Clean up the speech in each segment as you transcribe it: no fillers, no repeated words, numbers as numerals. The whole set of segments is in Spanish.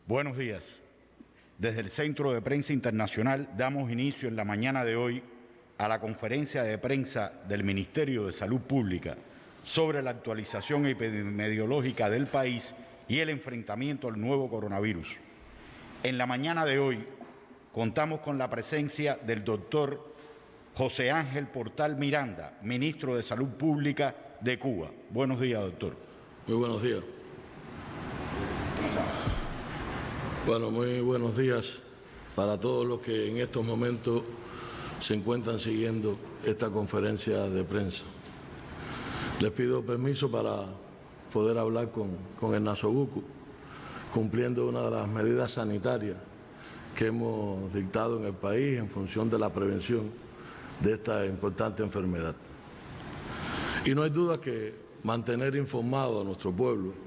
Buenos días. Desde el Centro de Prensa Internacional damos inicio en la mañana de hoy a la conferencia de prensa del Ministerio de Salud Pública sobre la actualización epidemiológica del país y el enfrentamiento al nuevo coronavirus. En la mañana de hoy contamos con la presencia del doctor José Ángel Portal Miranda, ministro de Salud Pública de Cuba. Buenos días, doctor. Muy buenos días. Bueno, muy buenos días para todos los que en estos momentos se encuentran siguiendo esta conferencia de prensa. Les pido permiso para poder hablar con el Nasobuco, cumpliendo una de las medidas sanitarias que hemos dictado en el país en función de la prevención de esta importante enfermedad. Y no hay duda que mantener informado a nuestro pueblo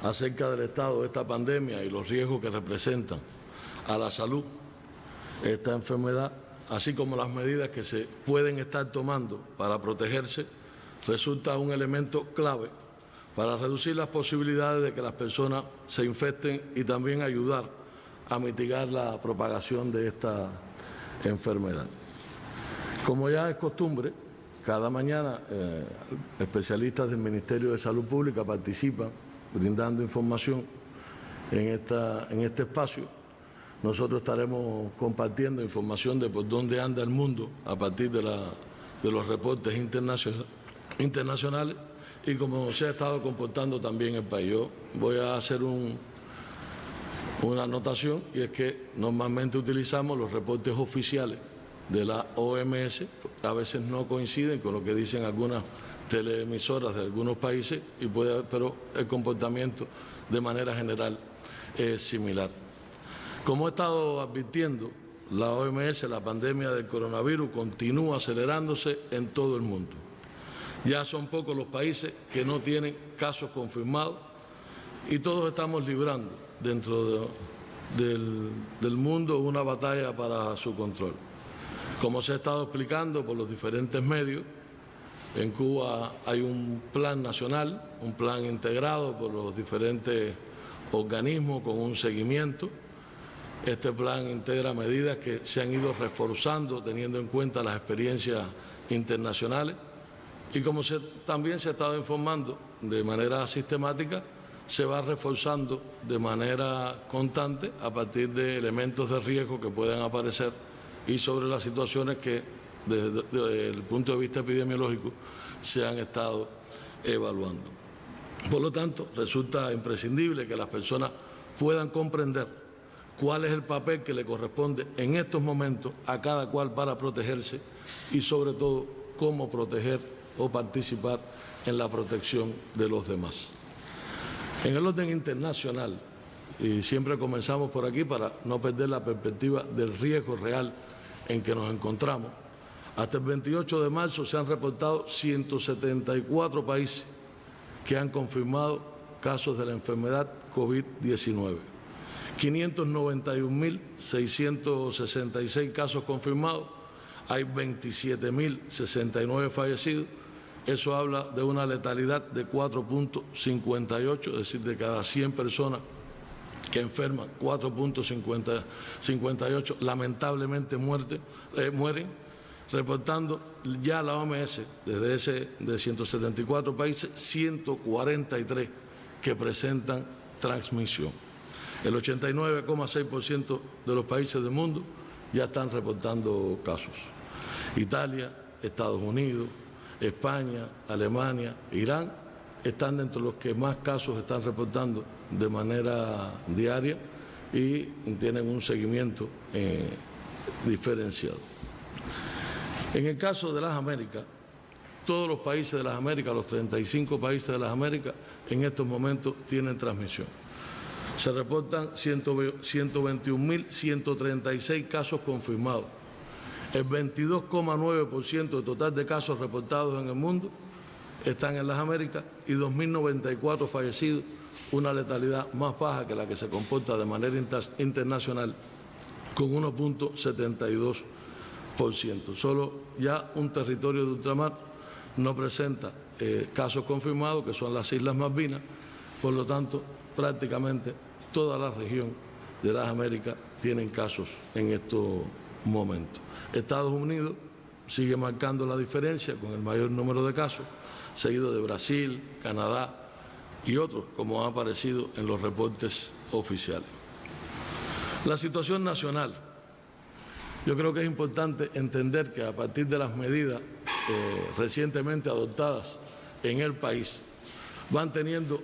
acerca del estado de esta pandemia y los riesgos que representan a la salud esta enfermedad, así como las medidas que se pueden estar tomando para protegerse, resulta un elemento clave para reducir las posibilidades de que las personas se infecten y también ayudar a mitigar la propagación de esta enfermedad. Como ya es costumbre, cada mañana especialistas del Ministerio de Salud Pública participan brindando información en este espacio. Nosotros estaremos compartiendo información de por dónde anda el mundo a partir de los reportes internacionales y cómo se ha estado comportando también el país. Yo voy a hacer una anotación, y es que normalmente utilizamos los reportes oficiales de la OMS, a veces no coinciden con lo que dicen algunas teleemisoras de algunos países, pero el comportamiento de manera general es similar. Como he estado advirtiendo, la OMS, la pandemia del coronavirus continúa acelerándose en todo el mundo. Ya son pocos los países que no tienen casos confirmados y todos estamos librando dentro del mundo una batalla para su control. Como se ha estado explicando por los diferentes medios, en Cuba hay un plan nacional, un plan integrado por los diferentes organismos con un seguimiento. Este plan integra medidas que se han ido reforzando teniendo en cuenta las experiencias internacionales y como también se ha estado informando de manera sistemática, se va reforzando de manera constante a partir de elementos de riesgo que puedan aparecer y sobre las situaciones que desde el punto de vista epidemiológico se han estado evaluando. Por lo tanto, resulta imprescindible que las personas puedan comprender cuál es el papel que le corresponde en estos momentos a cada cual para protegerse y sobre todo cómo proteger o participar en la protección de los demás. En el orden internacional, y siempre comenzamos por aquí para no perder la perspectiva del riesgo real en que nos encontramos, hasta el 28 de marzo se han reportado 174 países que han confirmado casos de la enfermedad COVID-19. 591.666 casos confirmados, hay 27.069 fallecidos. Eso habla de una letalidad de 4.58, es decir, de cada 100 personas que enferman, 4.58 lamentablemente mueren, reportando ya la OMS de 174 países, 143 que presentan transmisión. El 89,6% de los países del mundo ya están reportando casos. Italia, Estados Unidos, España, Alemania, Irán están dentro de los que más casos están reportando de manera diaria y tienen un seguimiento diferenciado. En el caso de las Américas, todos los países de las Américas, los 35 países de las Américas, en estos momentos tienen transmisión. Se reportan 121.136 casos confirmados. El 22,9% del total de casos reportados en el mundo están en las Américas y 2.094 fallecidos, una letalidad más baja que la que se comporta de manera internacional, con 1.72%. Solo ya un territorio de ultramar no presenta casos confirmados, que son las Islas Malvinas, por lo tanto, prácticamente toda la región de las Américas tienen casos en estos momentos. Estados Unidos sigue marcando la diferencia con el mayor número de casos, seguido de Brasil, Canadá y otros, como ha aparecido en los reportes oficiales. La situación nacional. Yo creo que es importante entender que a partir de las medidas recientemente adoptadas en el país, van teniendo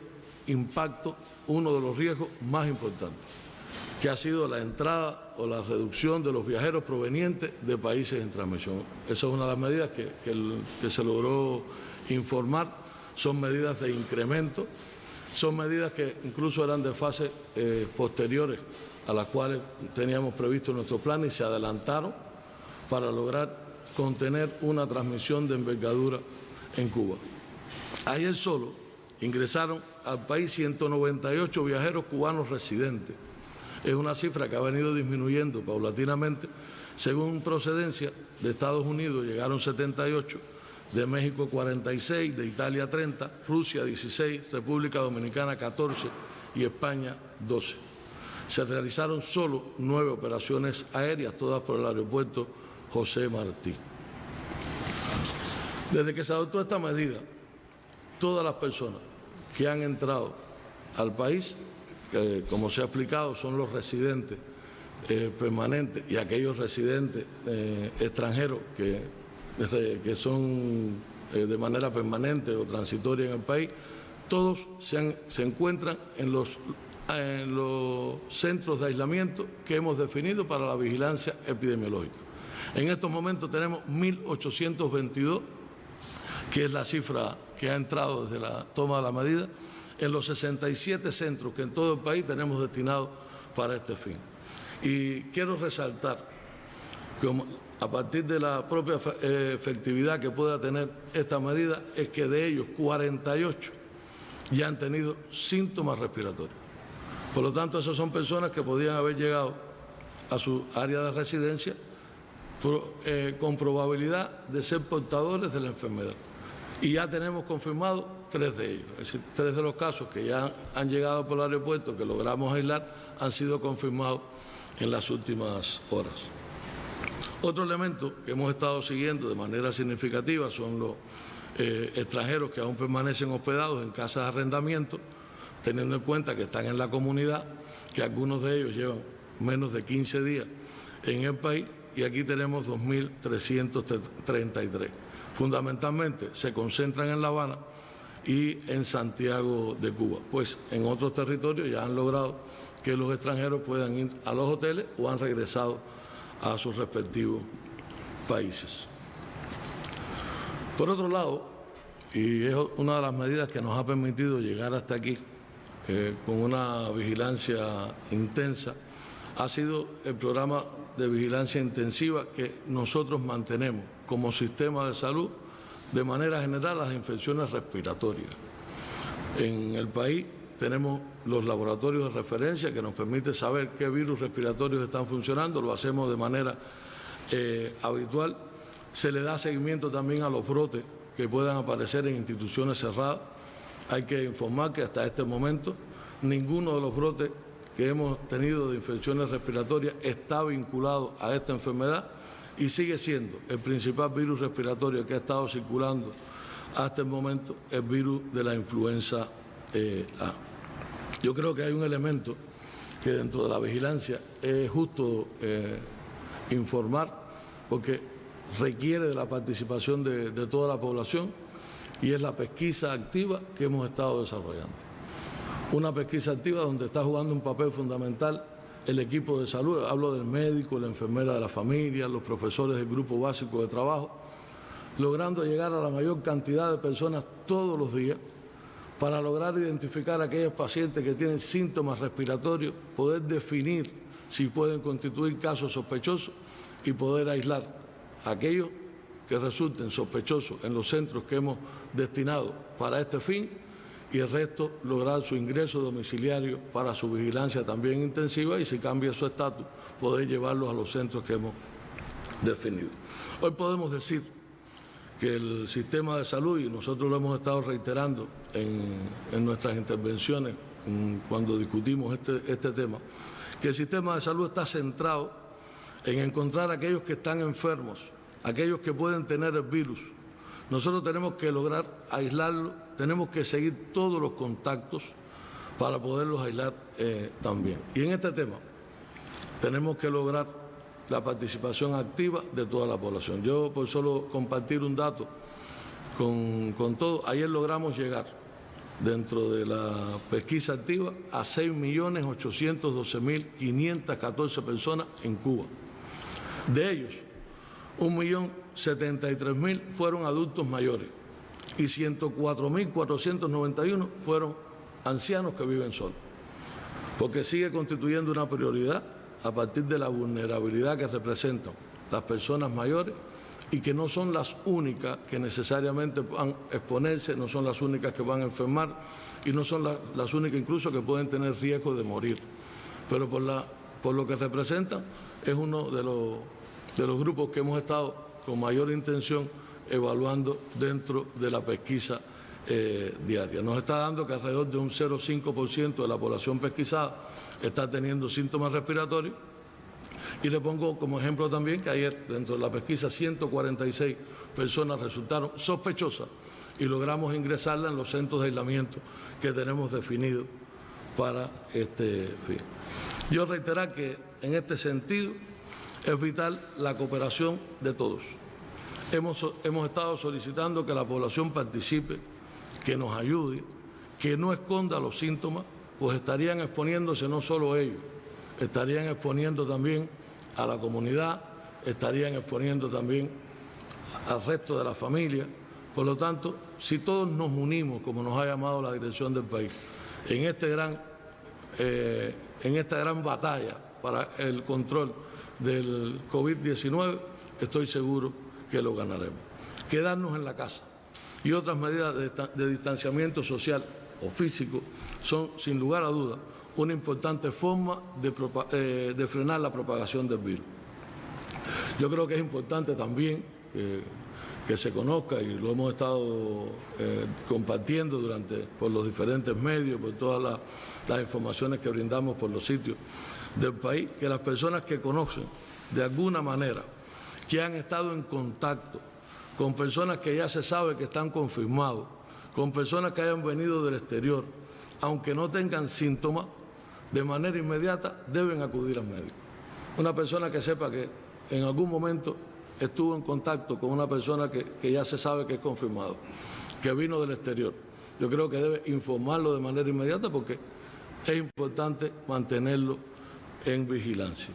impacto uno de los riesgos más importantes, que ha sido la entrada o la reducción de los viajeros provenientes de países en transmisión. Esa es una de las medidas que se logró informar, son medidas de incremento, son medidas que incluso eran de fases posteriores a las cuales teníamos previsto nuestro plan y se adelantaron para lograr contener una transmisión de envergadura en Cuba. Ayer solo ingresaron al país 198 viajeros cubanos residentes. Es una cifra que ha venido disminuyendo paulatinamente. Según procedencia, de Estados Unidos llegaron 78, de México 46, de Italia 30, Rusia 16, República Dominicana 14 y España 12. Se realizaron solo 9 operaciones aéreas, todas por el aeropuerto José Martí. Desde que se adoptó esta medida, todas las personas que han entrado al país, que, como se ha explicado, son los residentes permanentes y aquellos residentes extranjeros que son de manera permanente o transitoria en el país, todos se encuentran en los centros de aislamiento que hemos definido para la vigilancia epidemiológica. En estos momentos tenemos 1.822, que es la cifra que ha entrado desde la toma de la medida, en los 67 centros que en todo el país tenemos destinados para este fin. Y quiero resaltar que a partir de la propia efectividad que pueda tener esta medida, es que de ellos 48 ya han tenido síntomas respiratorios. Por lo tanto, esas son personas que podían haber llegado a su área de residencia con probabilidad de ser portadores de la enfermedad. Y ya tenemos confirmado 3 de ellos, es decir, 3 de los casos que ya han llegado por el aeropuerto, que logramos aislar, han sido confirmados en las últimas horas. Otro elemento que hemos estado siguiendo de manera significativa son los extranjeros que aún permanecen hospedados en casas de arrendamiento, teniendo en cuenta que están en la comunidad, que algunos de ellos llevan menos de 15 días en el país, y aquí tenemos 2.333. Fundamentalmente se concentran en La Habana y en Santiago de Cuba, pues en otros territorios ya han logrado que los extranjeros puedan ir a los hoteles o han regresado a sus respectivos países. Por otro lado, y es una de las medidas que nos ha permitido llegar hasta aquí con una vigilancia intensa, ha sido el programa de vigilancia intensiva que nosotros mantenemos como sistema de salud de manera general las infecciones respiratorias. En el país tenemos los laboratorios de referencia que nos permiten saber qué virus respiratorios están funcionando, lo hacemos de manera habitual. Se le da seguimiento también a los brotes que puedan aparecer en instituciones cerradas. Hay que informar que hasta este momento ninguno de los brotes que hemos tenido de infecciones respiratorias está vinculado a esta enfermedad y sigue siendo el principal virus respiratorio que ha estado circulando hasta el momento el virus de la influenza A. Yo creo que hay un elemento que dentro de la vigilancia es justo informar, porque requiere de la participación de toda la población, y es la pesquisa activa que hemos estado desarrollando. Una pesquisa activa donde está jugando un papel fundamental el equipo de salud, hablo del médico, la enfermera de la familia, los profesores del grupo básico de trabajo, logrando llegar a la mayor cantidad de personas todos los días para lograr identificar a aquellos pacientes que tienen síntomas respiratorios, poder definir si pueden constituir casos sospechosos y poder aislar a aquellos que resulten sospechosos en los centros que hemos destinado para este fin, y el resto lograr su ingreso domiciliario para su vigilancia también intensiva, y si cambia su estatus, poder llevarlos a los centros que hemos definido. Hoy podemos decir que el sistema de salud, y nosotros lo hemos estado reiterando en nuestras intervenciones cuando discutimos este tema, que el sistema de salud está centrado en encontrar a aquellos que están enfermos, aquellos que pueden tener el virus. Nosotros tenemos que lograr aislarlo, tenemos que seguir todos los contactos para poderlos aislar también. Y en este tema tenemos que lograr la participación activa de toda la población. Yo, por solo compartir un dato con todo, ayer logramos llegar dentro de la pesquisa activa a 6.812.514 personas en Cuba. De ellos, 1.073.000 fueron adultos mayores y 104.491 fueron ancianos que viven solos, porque sigue constituyendo una prioridad a partir de la vulnerabilidad que representan las personas mayores y que no son las únicas que necesariamente van a exponerse, no son las únicas que van a enfermar y no son las únicas incluso que pueden tener riesgo de morir. Pero por lo que representan es uno de los grupos que hemos estado con mayor intención evaluando dentro de la pesquisa diaria. Nos está dando que alrededor de un 0,5% de la población pesquisada está teniendo síntomas respiratorios. Y le pongo como ejemplo también que ayer dentro de la pesquisa 146 personas resultaron sospechosas y logramos ingresarlas en los centros de aislamiento que tenemos definidos para este fin. Yo reiterar que en este sentido es vital la cooperación de todos. Hemos estado solicitando que la población participe, que nos ayude, que no esconda los síntomas, pues estarían exponiéndose no solo ellos, estarían exponiendo también a la comunidad, estarían exponiendo también al resto de la familia. Por lo tanto, si todos nos unimos, como nos ha llamado la dirección del país, en esta gran batalla para el control del COVID-19, estoy seguro que lo ganaremos. Quedarnos en la casa y otras medidas de distanciamiento social o físico son, sin lugar a dudas, una importante forma de frenar la propagación del virus. Yo creo que es importante también que se conozca, y lo hemos estado compartiendo por los diferentes medios, por todas las informaciones que brindamos por los sitios del país, que las personas que conocen de alguna manera, que han estado en contacto con personas que ya se sabe que están confirmados, con personas que hayan venido del exterior, aunque no tengan síntomas, de manera inmediata deben acudir al médico. Una persona que sepa que en algún momento estuvo en contacto con una persona que ya se sabe que es confirmado, que vino del exterior, yo creo que debe informarlo de manera inmediata porque es importante mantenerlo en vigilancia.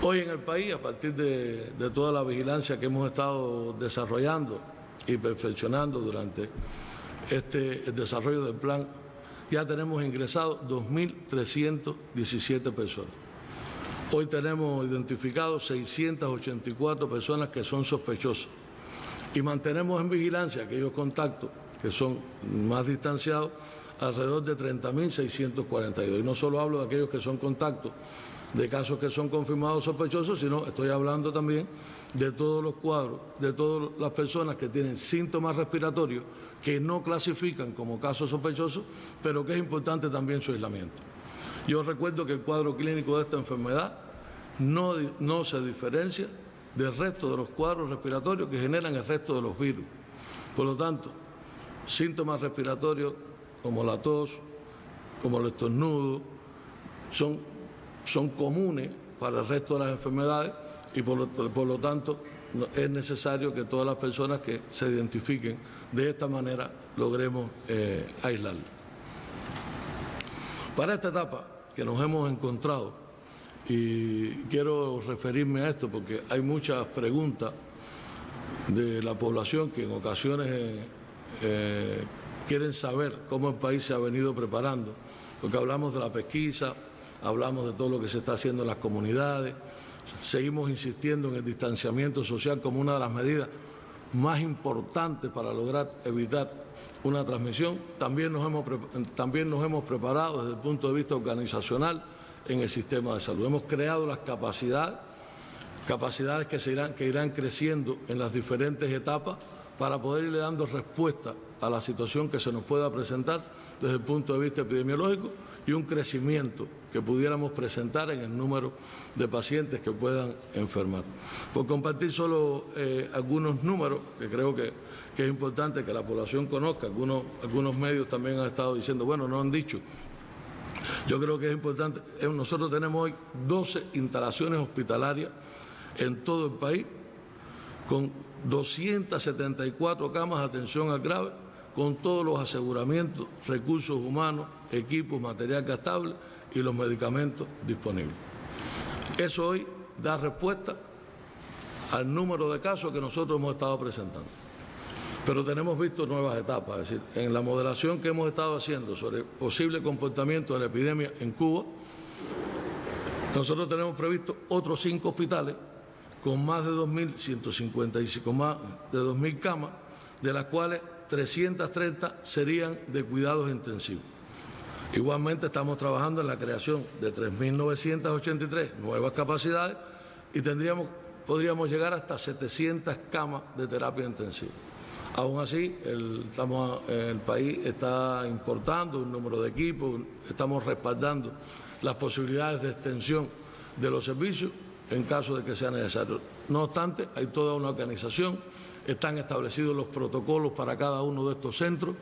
Hoy en el país, a partir de toda la vigilancia que hemos estado desarrollando y perfeccionando durante el desarrollo del plan, ya tenemos ingresados 2.317 personas. Hoy tenemos identificados 684 personas que son sospechosas y mantenemos en vigilancia aquellos contactos que son más distanciados, alrededor de 30.642. Y no solo hablo de aquellos que son contactos de casos que son confirmados sospechosos, sino estoy hablando también de todos los cuadros, de todas las personas que tienen síntomas respiratorios que no clasifican como casos sospechosos, pero que es importante también su aislamiento. Yo recuerdo que el cuadro clínico de esta enfermedad no se diferencia del resto de los cuadros respiratorios que generan el resto de los virus. Por lo tanto, síntomas respiratorios como la tos, como el estornudo, son comunes para el resto de las enfermedades y por lo tanto es necesario que todas las personas que se identifiquen de esta manera logremos aislarlo. Para esta etapa que nos hemos encontrado, y quiero referirme a esto porque hay muchas preguntas de la población que en ocasiones quieren saber cómo el país se ha venido preparando, porque hablamos de la pesquisa, hablamos de todo lo que se está haciendo en las comunidades, seguimos insistiendo en el distanciamiento social como una de las medidas más importantes para lograr evitar una transmisión. También nos hemos preparado desde el punto de vista organizacional en el sistema de salud. Hemos creado las capacidades que irán creciendo en las diferentes etapas para poder irle dando respuesta a la situación que se nos pueda presentar desde el punto de vista epidemiológico y un crecimiento que pudiéramos presentar en el número de pacientes que puedan enfermar. Por compartir solo algunos números que creo que es importante que la población conozca, algunos medios también han estado diciendo, bueno, no han dicho. Yo creo que es importante, nosotros tenemos hoy 12 instalaciones hospitalarias en todo el país, con 274 camas de atención al grave, con todos los aseguramientos, recursos humanos, equipos, material gastable y los medicamentos disponibles. Eso hoy da respuesta al número de casos que nosotros hemos estado presentando. Pero tenemos visto nuevas etapas, es decir, en la modelación que hemos estado haciendo sobre el posible comportamiento de la epidemia en Cuba, nosotros tenemos previsto otros 5 hospitales con más de 2.155, con más de 2.000 camas, de las cuales 330 serían de cuidados intensivos. Igualmente estamos trabajando en la creación de 3.983 nuevas capacidades y podríamos llegar hasta 700 camas de terapia intensiva. Aún así, el país está importando un número de equipos, estamos respaldando las posibilidades de extensión de los servicios en caso de que sea necesario. No obstante, hay toda una organización, están establecidos los protocolos para cada uno de estos centros,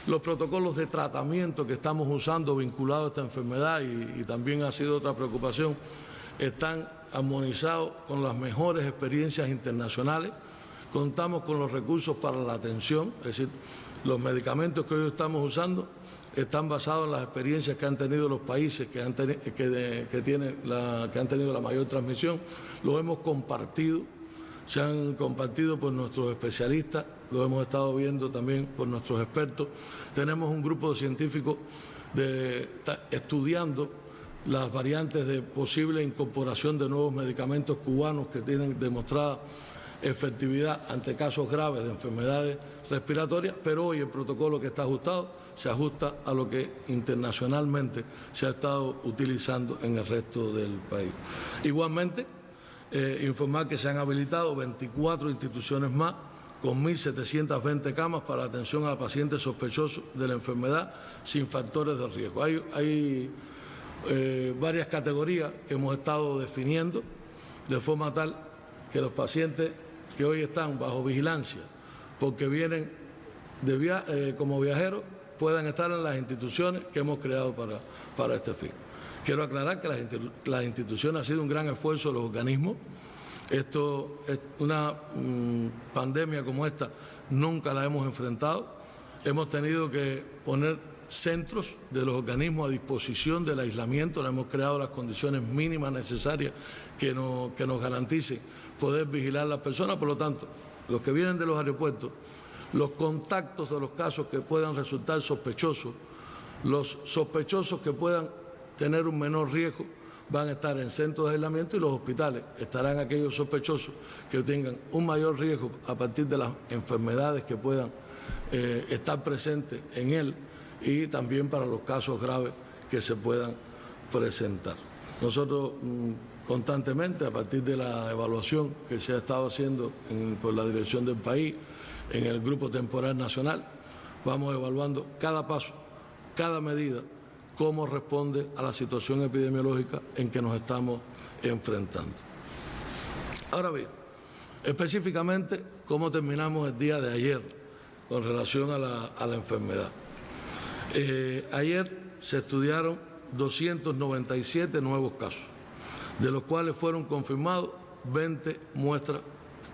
los protocolos de tratamiento que estamos usando vinculados a esta enfermedad y también ha sido otra preocupación, están armonizados con las mejores experiencias internacionales. Contamos con los recursos para la atención, es decir, los medicamentos que hoy estamos usando están basados en las experiencias que han tenido los países que han tenido la mayor transmisión. Lo hemos compartido, se han compartido por nuestros especialistas, lo hemos estado viendo también por nuestros expertos. Tenemos un grupo de científicos estudiando las variantes de posible incorporación de nuevos medicamentos cubanos que tienen demostrada efectividad ante casos graves de enfermedades respiratorias, pero hoy el protocolo que está ajustado se ajusta a lo que internacionalmente se ha estado utilizando en el resto del país. Igualmente, informar que se han habilitado 24 instituciones más con 1.720 camas para atención a pacientes sospechosos de la enfermedad sin factores de riesgo. Hay varias categorías que hemos estado definiendo de forma tal que los pacientes que hoy están bajo vigilancia porque vienen como viajeros puedan estar en las instituciones que hemos creado para este fin. Quiero aclarar que las instituciones ha sido un gran esfuerzo de los organismos. Esto es una pandemia como esta, nunca la hemos enfrentado. Hemos tenido que poner centros de los organismos a disposición del aislamiento, le hemos creado las condiciones mínimas necesarias que nos garanticen poder vigilar a las personas. Por lo tanto, los que vienen de los aeropuertos, los contactos de los casos que puedan resultar sospechosos, los sospechosos que puedan tener un menor riesgo, van a estar en centros de aislamiento y los hospitales estarán aquellos sospechosos que tengan un mayor riesgo a partir de las enfermedades que puedan estar presentes en él y también para los casos graves que se puedan presentar. Nosotros constantemente, a partir de la evaluación que se ha estado haciendo por la dirección del país, en el Grupo Temporal Nacional, vamos evaluando cada paso, cada medida, cómo responde a la situación epidemiológica en que nos estamos enfrentando. Ahora bien, específicamente, ¿cómo terminamos el día de ayer con relación a la enfermedad? Ayer se estudiaron 297 nuevos casos, de los cuales fueron confirmados 20 muestras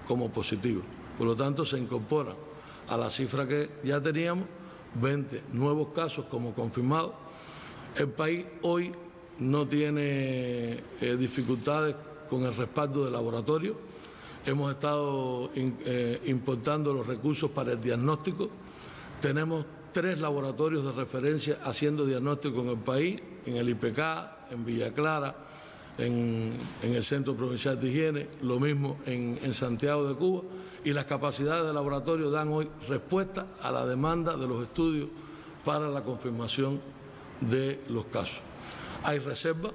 como positivas. Por lo tanto, se incorporan a la cifra que ya teníamos 20 nuevos casos como confirmados. El país hoy no tiene dificultades con el respaldo del laboratorio. Hemos estado importando los recursos para el diagnóstico. Tenemos 3 laboratorios de referencia haciendo diagnóstico en el país, en el IPK, en Villa Clara, en el Centro Provincial de Higiene, lo mismo en Santiago de Cuba, y las capacidades del laboratorio dan hoy respuesta a la demanda de los estudios para la confirmación de los casos. Hay reservas,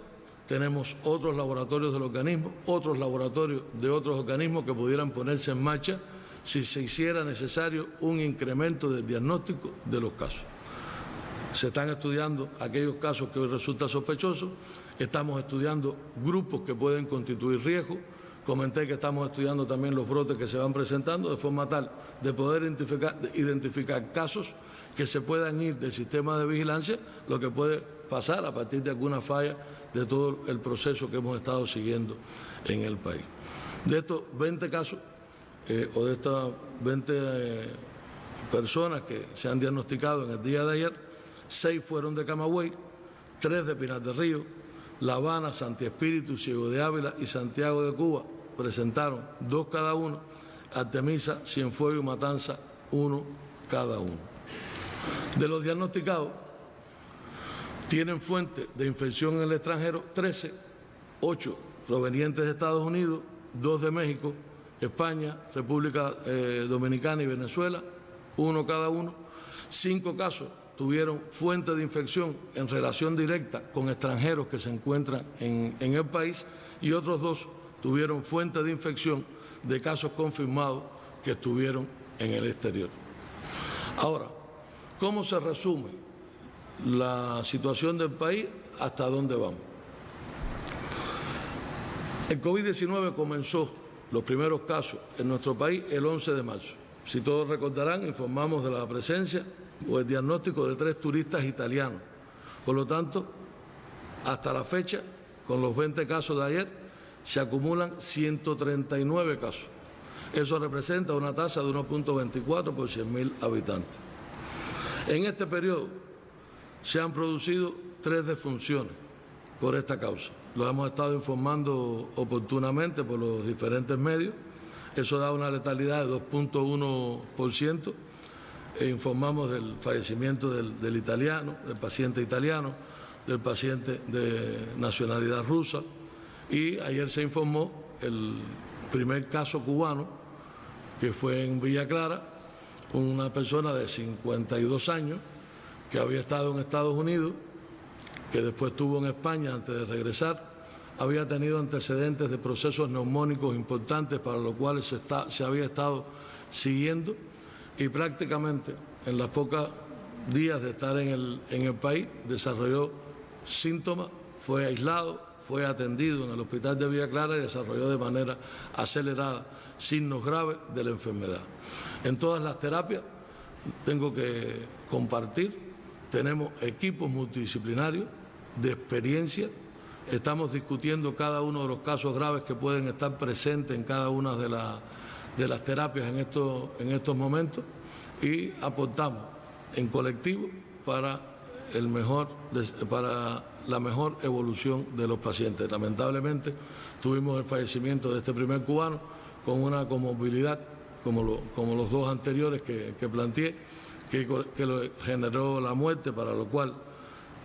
tenemos otros laboratorios del organismo, otros laboratorios de otros organismos que pudieran ponerse en marcha si se hiciera necesario un incremento del diagnóstico de los casos. Se están estudiando aquellos casos que hoy resultan sospechosos, estamos estudiando grupos que pueden constituir riesgo. Comenté que estamos estudiando también los brotes que se van presentando de forma tal de poder identificar casos que se puedan ir del sistema de vigilancia, lo que puede pasar a partir de alguna falla de todo el proceso que hemos estado siguiendo en el país. De estos 20 casos, o de estas 20 personas que se han diagnosticado en el día de ayer, 6 fueron de Camagüey, 3 de Pinar del Río, La Habana, Santi Espíritu, Ciego de Ávila y Santiago de Cuba presentaron 2 cada uno, Artemisa, Cienfuegos y Matanza 1 cada uno. De los diagnosticados, tienen fuente de infección en el extranjero 13, 8 provenientes de Estados Unidos, 2 de México, España, República Dominicana y Venezuela, 1 cada uno. 5 casos tuvieron fuente de infección en relación directa con extranjeros que se encuentran en el país y otros 2 tuvieron fuente de infección de casos confirmados que estuvieron en el exterior. Ahora, ¿cómo se resume la situación del país? ¿Hasta dónde vamos? El COVID-19 comenzó los primeros casos en nuestro país el 11 de marzo. Si todos recordarán, informamos de la presencia o el diagnóstico de 3 turistas italianos. Por lo tanto, hasta la fecha, con los 20 casos de ayer, se acumulan 139 casos. Eso representa una tasa de 1.24 por 100.000 habitantes. En este periodo se han producido 3 defunciones por esta causa. Lo hemos estado informando oportunamente por los diferentes medios. Eso da una letalidad de 2.1%. Informamos del fallecimiento del italiano, del paciente italiano, del paciente de nacionalidad rusa. Y ayer se informó el primer caso cubano, que fue en Villa Clara, con una persona de 52 años que había estado en Estados Unidos, que después estuvo en España antes de regresar, había tenido antecedentes de procesos neumónicos importantes para los cuales se había estado siguiendo y prácticamente en los pocos días de estar en el país desarrolló síntomas, fue aislado, fue atendido en el hospital de Villa Clara y desarrolló de manera acelerada signos graves de la enfermedad. En todas las terapias, tengo que compartir, tenemos equipos multidisciplinarios de experiencia, estamos discutiendo cada uno de los casos graves que pueden estar presentes en cada una de las terapias en estos momentos y aportamos en colectivo para la mejor evolución de los pacientes. Lamentablemente tuvimos el fallecimiento de este primer cubano con una comorbilidad como los 2 anteriores que planteé, que lo generó la muerte, para lo cual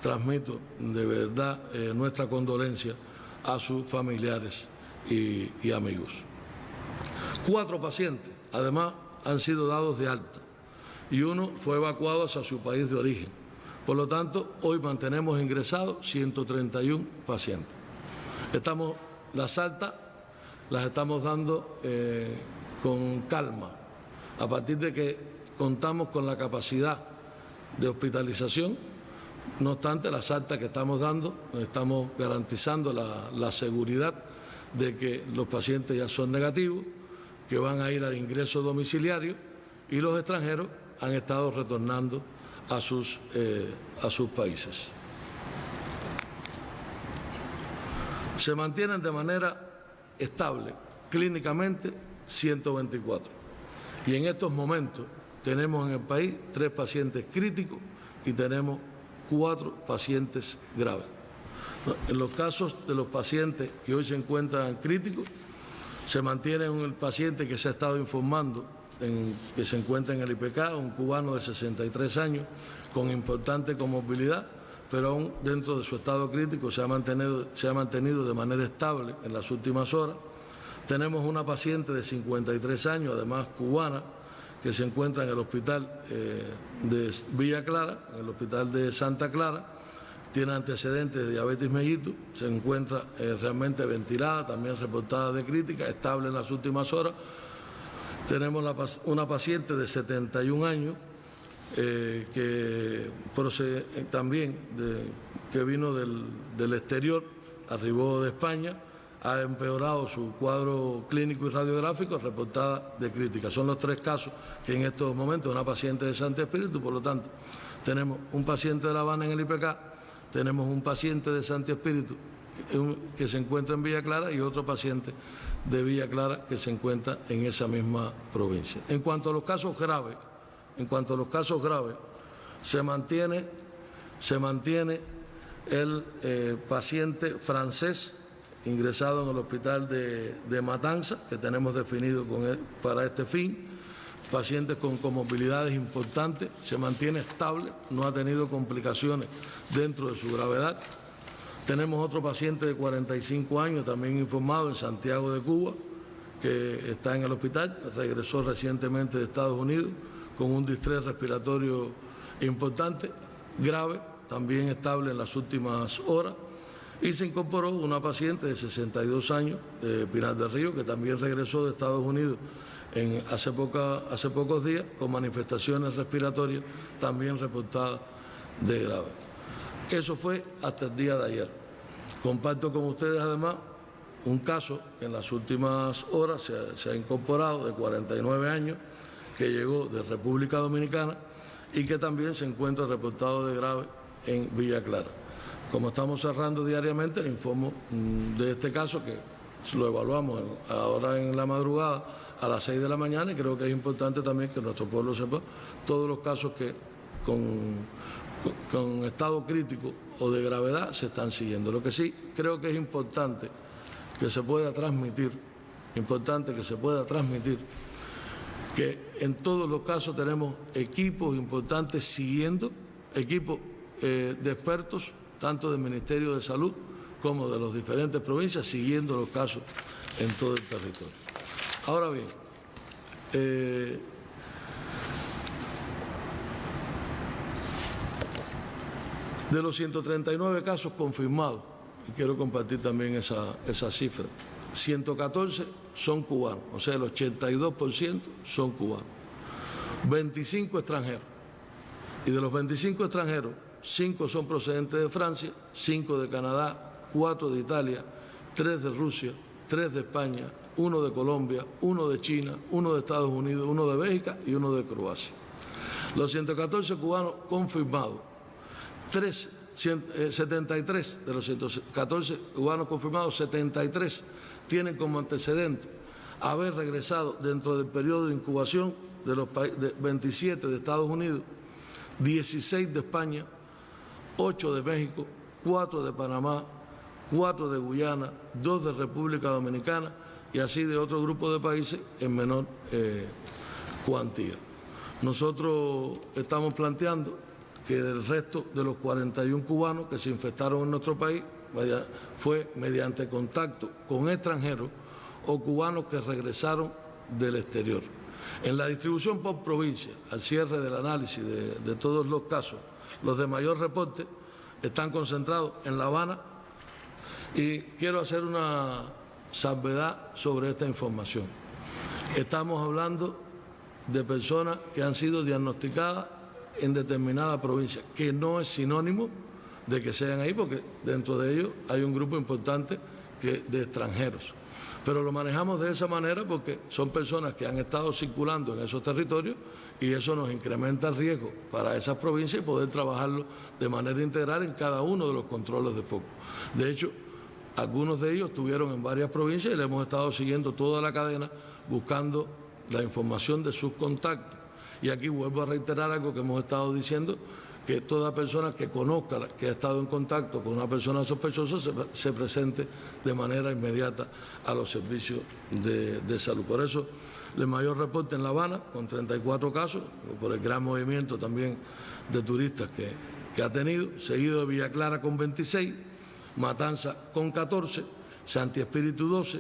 transmito de verdad nuestra condolencia a sus familiares y amigos. 4 pacientes, además, han sido dados de alta y 1 fue evacuado hacia su país de origen. Por lo tanto, hoy mantenemos ingresados 131 pacientes. Las altas las estamos dando con calma, a partir de que contamos con la capacidad de hospitalización. No obstante, las altas que estamos dando, estamos garantizando la seguridad de que los pacientes ya son negativos, que van a ir al ingreso domiciliario y los extranjeros han estado retornando a sus países. Se mantienen de manera estable clínicamente 124 y en estos momentos tenemos en el país 3 pacientes críticos y tenemos 4 pacientes graves. En los casos de los pacientes que hoy se encuentran críticos, se mantiene un paciente que se ha estado informando que se encuentra en el IPK, un cubano de 63 años con importante comorbilidad, pero aún dentro de su estado crítico se ha mantenido de manera estable en las últimas horas. Tenemos una paciente de 53 años, además cubana, que se encuentra en el hospital de Villa Clara, en el hospital de Santa Clara, tiene antecedentes de diabetes mellitus, se encuentra realmente ventilada, también reportada de crítica, estable en las últimas horas. Tenemos una paciente de 71 años que procede también que vino del exterior, arribó de España, ha empeorado su cuadro clínico y radiográfico, reportada de crítica. Son los 3 casos que en estos momentos, una paciente de Santi Espíritu, por lo tanto, tenemos un paciente de La Habana en el IPK, tenemos un paciente de Santi Espíritu que se encuentra en Villa Clara y otro paciente de Villa Clara que se encuentra en esa misma provincia. En cuanto a los casos graves, se mantiene el paciente francés ingresado en el hospital de Matanza, que tenemos definido para este fin, pacientes con comorbilidades importantes, se mantiene estable, no ha tenido complicaciones dentro de su gravedad. Tenemos otro paciente de 45 años, también informado en Santiago de Cuba, que está en el hospital, regresó recientemente de Estados Unidos con un distrés respiratorio importante, grave, también estable en las últimas horas. Y se incorporó una paciente de 62 años de Pinar del Río, que también regresó de Estados Unidos hace pocos días, con manifestaciones respiratorias también reportadas de grave. Eso fue hasta el día de ayer. Comparto con ustedes además un caso que en las últimas horas se ha incorporado de 49 años, que llegó de República Dominicana y que también se encuentra reportado de grave en Villa Clara. Como estamos cerrando diariamente, le informo de este caso, que lo evaluamos ahora en la madrugada a las 6 de la mañana, y creo que es importante también que nuestro pueblo sepa todos los casos que con estado crítico o de gravedad se están siguiendo. Lo que sí creo que es importante que se pueda transmitir, que en todos los casos tenemos equipos importantes siguiendo, equipos de expertos, tanto del Ministerio de Salud como de las diferentes provincias, siguiendo los casos en todo el territorio. Ahora bien, de los 139 casos confirmados, y quiero compartir también esa cifra, 114 son cubanos, o sea, el 82% son cubanos, 25 extranjeros. Y de los 25 extranjeros, 5 son procedentes de Francia, 5 de Canadá, 4 de Italia, 3 de Rusia, 3 de España, 1 de Colombia, 1 de China, 1 de Estados Unidos, 1 de Bélgica y 1 de Croacia. Los 114 cubanos confirmados, 73 de los 114 cubanos confirmados, 73 tienen como antecedente haber regresado dentro del periodo de incubación de los 27 de Estados Unidos, 16 de España, 8 de México, 4 de Panamá, 4 de Guyana, 2 de República Dominicana y así de otro grupo de países en menor cuantía. Nosotros estamos planteando que del resto de los 41 cubanos que se infectaron en nuestro país fue mediante contacto con extranjeros o cubanos que regresaron del exterior. En la distribución por provincia, al cierre del análisis de todos los casos, los de mayor reporte están concentrados en La Habana, y quiero hacer una salvedad sobre esta información. Estamos hablando de personas que han sido diagnosticadas en determinada provincia, que no es sinónimo de que sean ahí, porque dentro de ellos hay un grupo importante de extranjeros. Pero lo manejamos de esa manera porque son personas que han estado circulando en esos territorios y eso nos incrementa el riesgo para esas provincias y poder trabajarlo de manera integral en cada uno de los controles de foco. De hecho, algunos de ellos estuvieron en varias provincias y le hemos estado siguiendo toda la cadena buscando la información de sus contactos. Y aquí vuelvo a reiterar algo que hemos estado diciendo, que toda persona que conozca que ha estado en contacto con una persona sospechosa se presente de manera inmediata a los servicios de salud. Por eso, el mayor reporte en La Habana, con 34 casos, por el gran movimiento también de turistas que ha tenido, seguido de Villa Clara con 26, Matanza con 14, Santi Espíritu 12,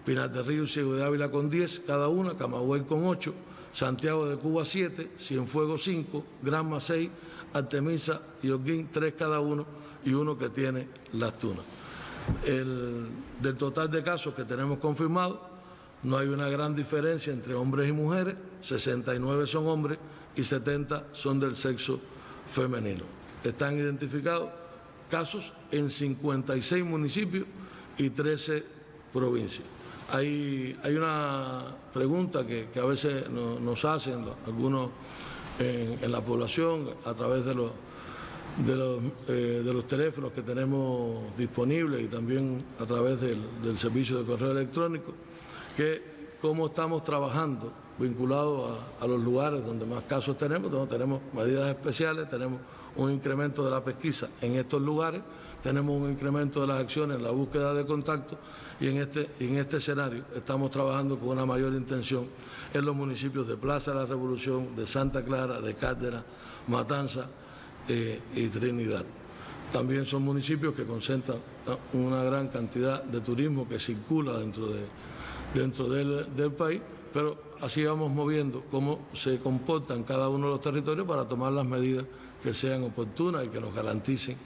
Pinar del Río y Ciego de Ávila con 10 cada una, Camagüey con 8, Santiago de Cuba 7, Cienfuegos 5, Granma 6, Artemisa y Holguín 3 cada uno y uno que tiene Las Tunas. Del total de casos que tenemos confirmados, no hay una gran diferencia entre hombres y mujeres, 69 son hombres y 70 son del sexo femenino. Están identificados casos en 56 municipios y 13 provincias. Hay una pregunta que a veces nos hacen algunos en la población a través de los teléfonos que tenemos disponibles y también a través del servicio de correo electrónico, que cómo estamos trabajando vinculados a los lugares donde más casos tenemos, donde tenemos medidas especiales, tenemos un incremento de la pesquisa en estos lugares, tenemos un incremento de las acciones en la búsqueda de contacto y en este escenario estamos trabajando con una mayor intención en los municipios de Plaza de la Revolución, de Santa Clara, de Cárdenas, Matanza y Trinidad. También son municipios que concentran una gran cantidad de turismo que circula dentro del país, pero así vamos moviendo cómo se comportan cada uno de los territorios para tomar las medidas que sean oportunas y que nos garanticen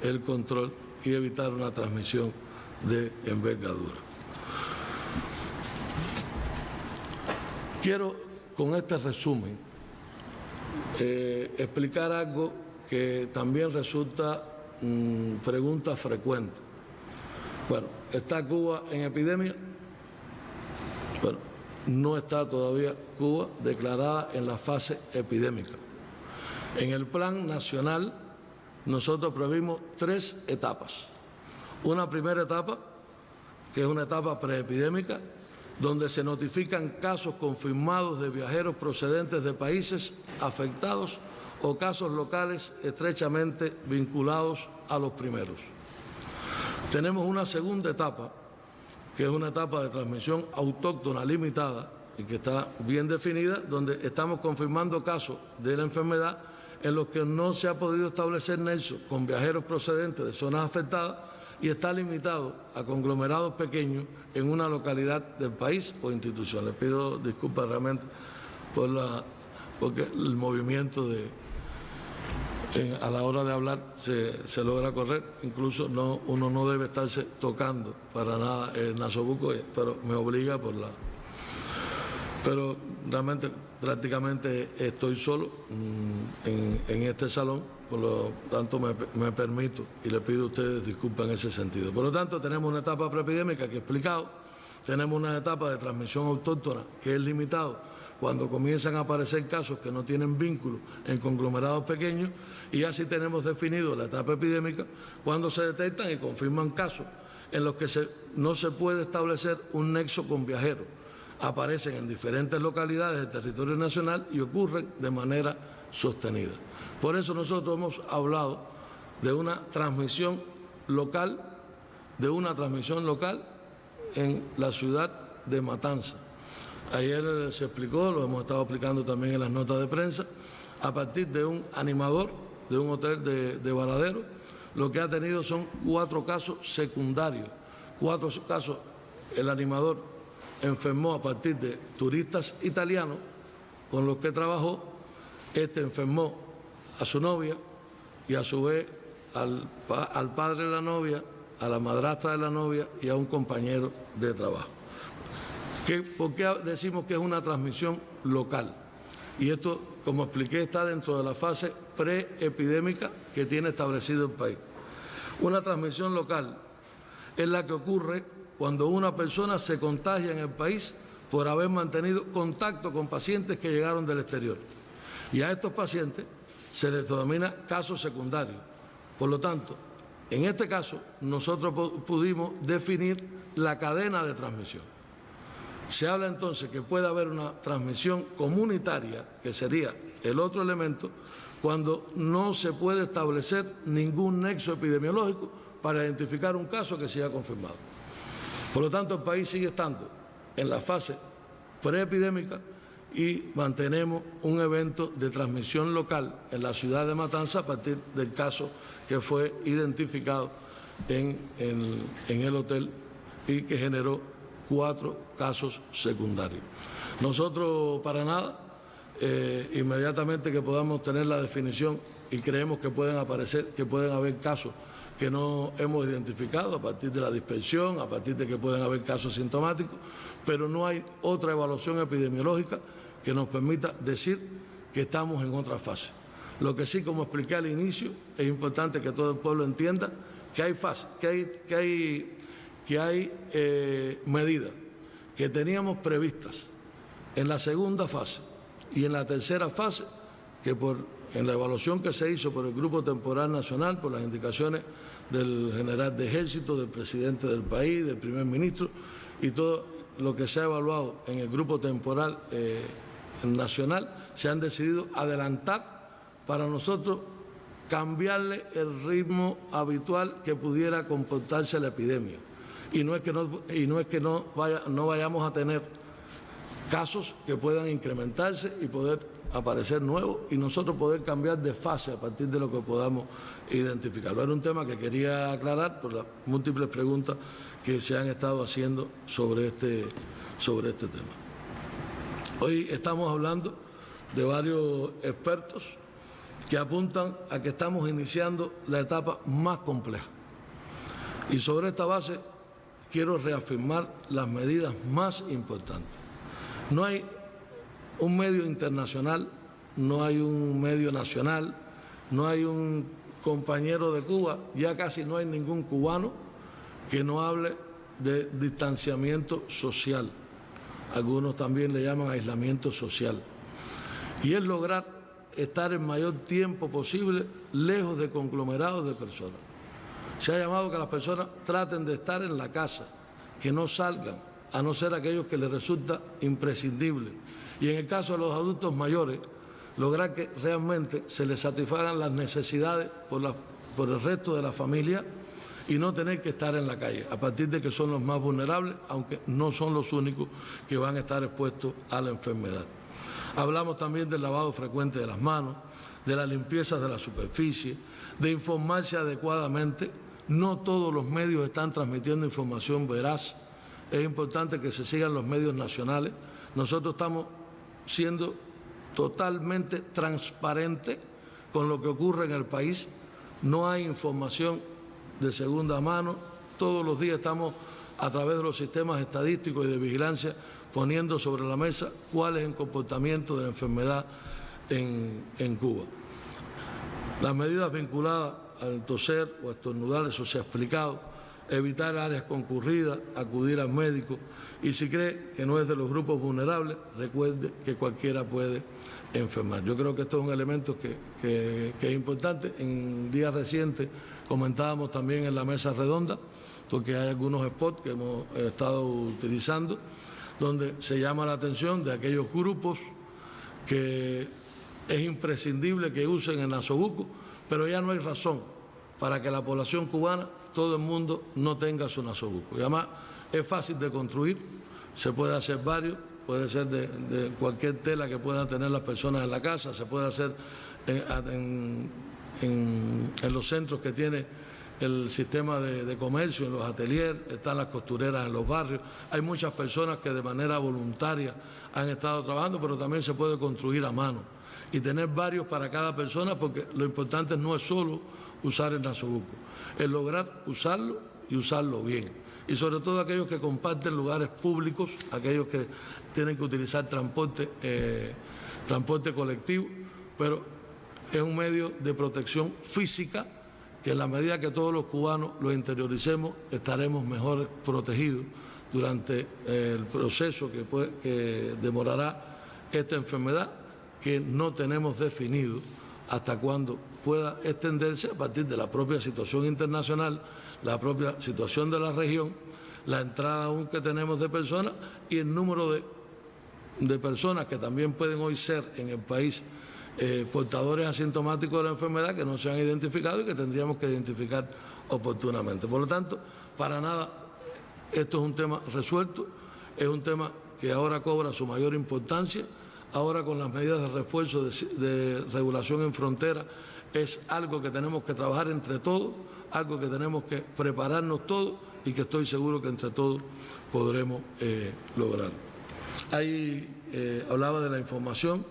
el control y evitar una transmisión de envergadura. Quiero, con este resumen, explicar algo que también resulta pregunta frecuente. Bueno, ¿está Cuba en epidemia? Bueno, no está todavía Cuba declarada en la fase epidémica. En el Plan Nacional nosotros previmos 3 etapas. Una primera etapa, que es una etapa preepidémica, donde se notifican casos confirmados de viajeros procedentes de países afectados o casos locales estrechamente vinculados a los primeros. Tenemos una segunda etapa, que es una etapa de transmisión autóctona limitada y que está bien definida, donde estamos confirmando casos de la enfermedad en los que no se ha podido establecer nexo con viajeros procedentes de zonas afectadas y está limitado a conglomerados pequeños en una localidad del país o institución. Les pido disculpas realmente porque el movimiento a la hora de hablar se logra correr, incluso uno no debe estarse tocando para nada el nasobuco, pero me obliga pero realmente prácticamente estoy solo en este salón, por lo tanto me permito y le pido a ustedes disculpas en ese sentido. Por lo tanto, tenemos una etapa preepidémica que he explicado, tenemos una etapa de transmisión autóctona que es limitado cuando comienzan a aparecer casos que no tienen vínculo en conglomerados pequeños, y así tenemos definido la etapa epidémica cuando se detectan y confirman casos en los que no se puede establecer un nexo con viajeros. Aparecen en diferentes localidades del territorio nacional y ocurren de manera sostenida. Por eso nosotros hemos hablado de una transmisión local en la ciudad de Matanza. Ayer se explicó, lo hemos estado explicando también en las notas de prensa, a partir de un animador de un hotel de Varadero, lo que ha tenido son 4 casos secundarios. 4 casos, el animador enfermó a partir de turistas italianos con los que trabajó, enfermó a su novia y a su vez al padre de la novia, a la madrastra de la novia y a un compañero de trabajo. ¿Por qué decimos que es una transmisión local? Y esto, como expliqué, está dentro de la fase preepidémica que tiene establecido el país. Una transmisión local es la que ocurre cuando una persona se contagia en el país por haber mantenido contacto con pacientes que llegaron del exterior. Y a estos pacientes se les denomina casos secundarios. Por lo tanto, en este caso, nosotros pudimos definir la cadena de transmisión. Se habla entonces que puede haber una transmisión comunitaria, que sería el otro elemento, cuando no se puede establecer ningún nexo epidemiológico para identificar un caso que sea confirmado. Por lo tanto, el país sigue estando en la fase preepidémica y mantenemos un evento de transmisión local en la ciudad de Matanza a partir del caso que fue identificado en el hotel y que generó 4 casos secundarios. Nosotros para nada inmediatamente que podamos tener la definición, y creemos que pueden haber casos que no hemos identificado a partir de la dispersión, a partir de que pueden haber casos sintomáticos, pero no hay otra evaluación epidemiológica que nos permita decir que estamos en otra fase. Lo que sí, como expliqué al inicio, es importante que todo el pueblo entienda que hay fases, que hay medidas que teníamos previstas en la segunda fase y en la tercera fase, que en la evaluación que se hizo por el Grupo Temporal Nacional, por las indicaciones del general de Ejército, del presidente del país, del primer ministro, y todo lo que se ha evaluado en el Grupo Temporal Nacional, se han decidido adelantar para nosotros cambiarle el ritmo habitual que pudiera comportarse la epidemia. Y no es que no vayamos a tener casos que puedan incrementarse y poder aparecer nuevos y nosotros poder cambiar de fase a partir de lo que podamos identificarlo. Era un tema que quería aclarar por las múltiples preguntas que se han estado haciendo sobre este tema. Hoy estamos hablando de varios expertos que apuntan a que estamos iniciando la etapa más compleja. Y sobre esta base quiero reafirmar las medidas más importantes. No hay un medio internacional, no hay un medio nacional, no hay un compañero de Cuba, ya casi no hay ningún cubano que no hable de distanciamiento social. Algunos también le llaman aislamiento social. Y es lograr estar el mayor tiempo posible lejos de conglomerados de personas. Se ha llamado que las personas traten de estar en la casa, que no salgan, a no ser aquellos que les resulta imprescindible. Y en el caso de los adultos mayores, lograr que realmente se les satisfagan las necesidades por el resto de la familia y no tener que estar en la calle, a partir de que son los más vulnerables, aunque no son los únicos que van a estar expuestos a la enfermedad. Hablamos también del lavado frecuente de las manos, de la limpieza de la superficie, de informarse adecuadamente. No todos los medios están transmitiendo información veraz. Es importante que se sigan los medios nacionales. Nosotros estamos siendo totalmente transparentes con lo que ocurre en el país. No hay información de segunda mano. Todos los días estamos, a través de los sistemas estadísticos y de vigilancia, poniendo sobre la mesa cuál es el comportamiento de la enfermedad en Cuba. Las medidas vinculadas al toser o a estornudar, eso se ha explicado, evitar áreas concurridas, acudir al médico y si cree que no es de los grupos vulnerables, recuerde que cualquiera puede enfermar. Yo creo que esto es un elemento que es importante. En días recientes comentábamos también en la mesa redonda, porque hay algunos spots que hemos estado utilizando, donde se llama la atención de aquellos grupos que es imprescindible que usen el nasobuco, pero ya no hay razón para que la población cubana, todo el mundo, no tenga su nasobuco. Y además es fácil de construir, se puede hacer varios, puede ser de cualquier tela que puedan tener las personas en la casa, se puede hacer en los centros que tiene el sistema de comercio, en los ateliers, están las costureras en los barrios. Hay muchas personas que de manera voluntaria han estado trabajando, pero también se puede construir a mano y tener varios para cada persona, porque lo importante no es solo usar el nasobuco, es lograr usarlo y usarlo bien. Y sobre todo aquellos que comparten lugares públicos, aquellos que tienen que utilizar transporte colectivo, pero es un medio de protección física que en la medida que todos los cubanos lo interioricemos, estaremos mejor protegidos durante el proceso que demorará esta enfermedad, que no tenemos definido hasta cuándo pueda extenderse a partir de la propia situación internacional, la propia situación de la región, la entrada aún que tenemos de personas y el número de personas que también pueden hoy ser en el país portadores asintomáticos de la enfermedad que no se han identificado y que tendríamos que identificar oportunamente. Por lo tanto, para nada esto es un tema resuelto, es un tema que ahora cobra su mayor importancia. Ahora con las medidas de refuerzo de regulación en frontera es algo que tenemos que trabajar entre todos, algo que tenemos que prepararnos todos y que estoy seguro que entre todos podremos lograr. Ahí hablaba de la información.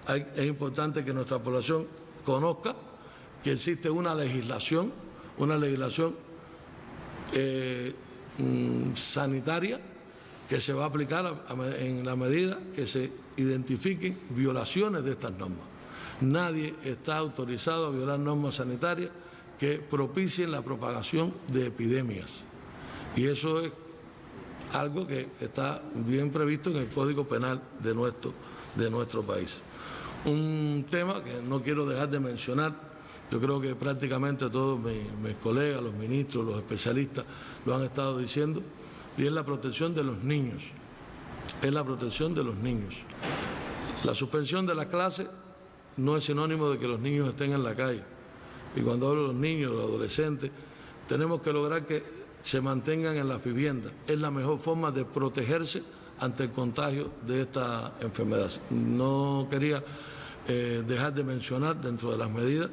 es importante que nuestra población conozca que existe una legislación sanitaria que se va a aplicar en la medida que se identifiquen violaciones de estas normas. Nadie está autorizado a violar normas sanitarias que propicien la propagación de epidemias. Y eso es algo que está bien previsto en el Código Penal de nuestro país. Un tema que no quiero dejar de mencionar, yo creo que prácticamente todos mis colegas, los ministros, los especialistas lo han estado diciendo, y es la protección de los niños. Es la protección de los niños. La suspensión de la clase no es sinónimo de que los niños estén en la calle. Y cuando hablo de los niños, los adolescentes, tenemos que lograr que se mantengan en las viviendas. Es la mejor forma de protegerse ante el contagio de esta enfermedad. No quería dejar de mencionar dentro de las medidas,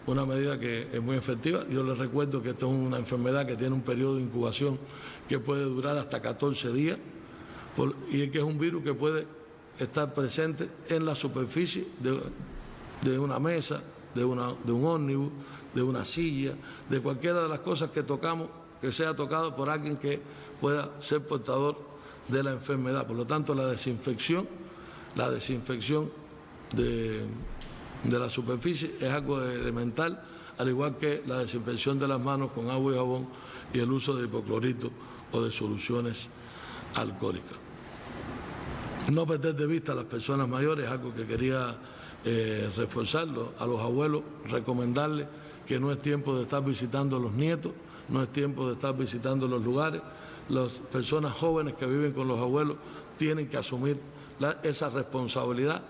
una medida que es muy efectiva. Yo les recuerdo que esto es una enfermedad que tiene un periodo de incubación que puede durar hasta 14 días y que es un virus que puede estar presente en la superficie de una mesa, de un ómnibus, de una silla, de cualquiera de las cosas que tocamos, que sea tocado por alguien que pueda ser portador de la enfermedad. Por lo tanto, la desinfección de la superficie es algo elemental, al igual que la desinfección de las manos con agua y jabón y el uso de hipoclorito o de soluciones alcohólicas. No perder de vista a las personas mayores, algo que quería reforzarlo, a los abuelos, recomendarles que no es tiempo de estar visitando a los nietos, no es tiempo de estar visitando los lugares. Las personas jóvenes que viven con los abuelos tienen que asumir esa responsabilidad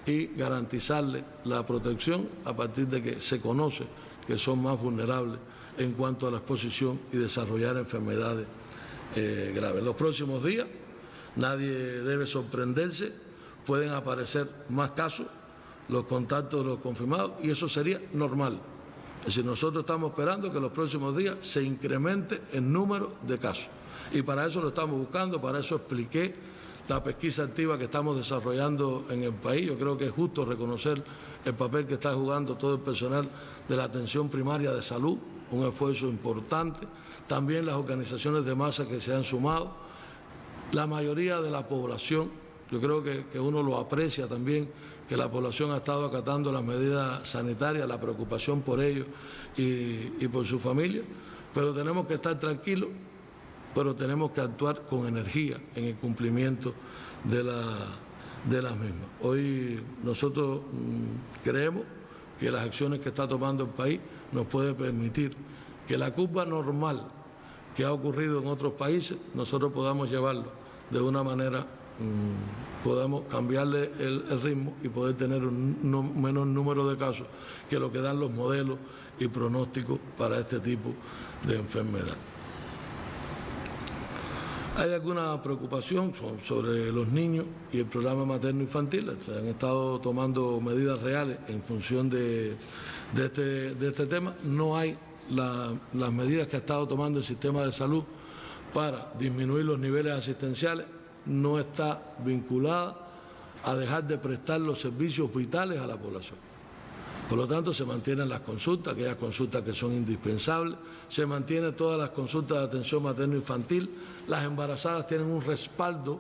y garantizarles la protección a partir de que se conoce que son más vulnerables en cuanto a la exposición y desarrollar enfermedades graves. En los próximos días nadie debe sorprenderse, pueden aparecer más casos, los contactos de los confirmados, y eso sería normal. Es decir, nosotros estamos esperando que en los próximos días se incremente el número de casos. Y para eso lo estamos buscando, para eso expliqué la pesquisa activa que estamos desarrollando en el país. Yo creo que es justo reconocer el papel que está jugando todo el personal de la atención primaria de salud, un esfuerzo importante. También las organizaciones de masa que se han sumado. La mayoría de la población, yo creo que uno lo aprecia también, que la población ha estado acatando las medidas sanitarias, la preocupación por ellos y por su familia, pero tenemos que estar tranquilos, pero tenemos que actuar con energía en el cumplimiento de las mismas. Hoy nosotros creemos que las acciones que está tomando el país nos puede permitir que la curva normal que ha ocurrido en otros países, nosotros podamos llevarlo de una manera, podamos cambiarle el ritmo y poder tener un menor número de casos que lo que dan los modelos y pronósticos para este tipo de enfermedad. Hay alguna preocupación sobre los niños y el programa materno-infantil. Se han estado tomando medidas reales en función de este tema. No hay las medidas que ha estado tomando el sistema de salud para disminuir los niveles asistenciales, no está vinculada a dejar de prestar los servicios vitales a la población. Por lo tanto, se mantienen las consultas, aquellas consultas que son indispensables, se mantienen todas las consultas de atención materno-infantil, las embarazadas tienen un respaldo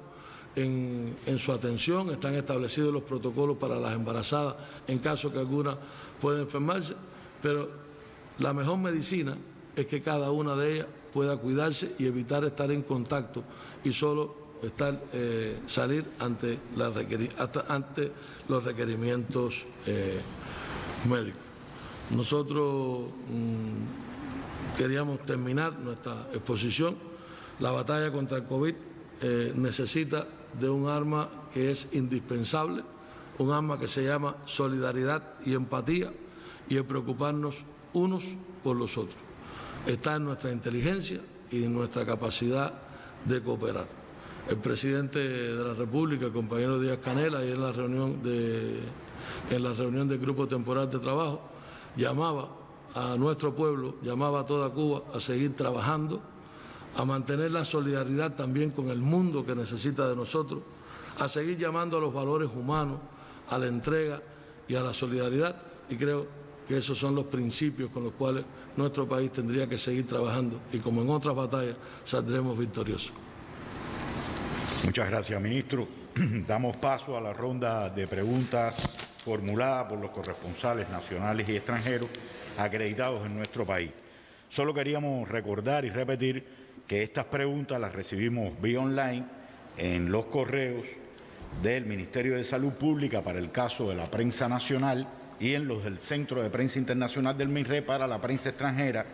en su atención, están establecidos los protocolos para las embarazadas en caso que alguna pueda enfermarse, pero la mejor medicina es que cada una de ellas pueda cuidarse y evitar estar en contacto y solo salir ante los requerimientos médicos. Nosotros queríamos terminar nuestra exposición. La batalla contra el COVID necesita de un arma que es indispensable, un arma que se llama solidaridad y empatía y el preocuparnos unos por los otros. Está en nuestra inteligencia y en nuestra capacidad de cooperar. El presidente de la República, el compañero Díaz-Canel, ayer en la reunión del Grupo Temporal de Trabajo, llamaba a nuestro pueblo, llamaba a toda Cuba a seguir trabajando, a mantener la solidaridad también con el mundo que necesita de nosotros, a seguir llamando a los valores humanos, a la entrega y a la solidaridad, y creo que esos son los principios con los cuales nuestro país tendría que seguir trabajando, y como en otras batallas saldremos victoriosos. Muchas gracias, ministro. Damos paso a la ronda de preguntas formuladas por los corresponsales nacionales y extranjeros acreditados en nuestro país. Solo queríamos recordar y repetir que estas preguntas las recibimos vía online en los correos del Ministerio de Salud Pública para el caso de la prensa nacional y en los del Centro de Prensa Internacional del MINRE para la prensa extranjera,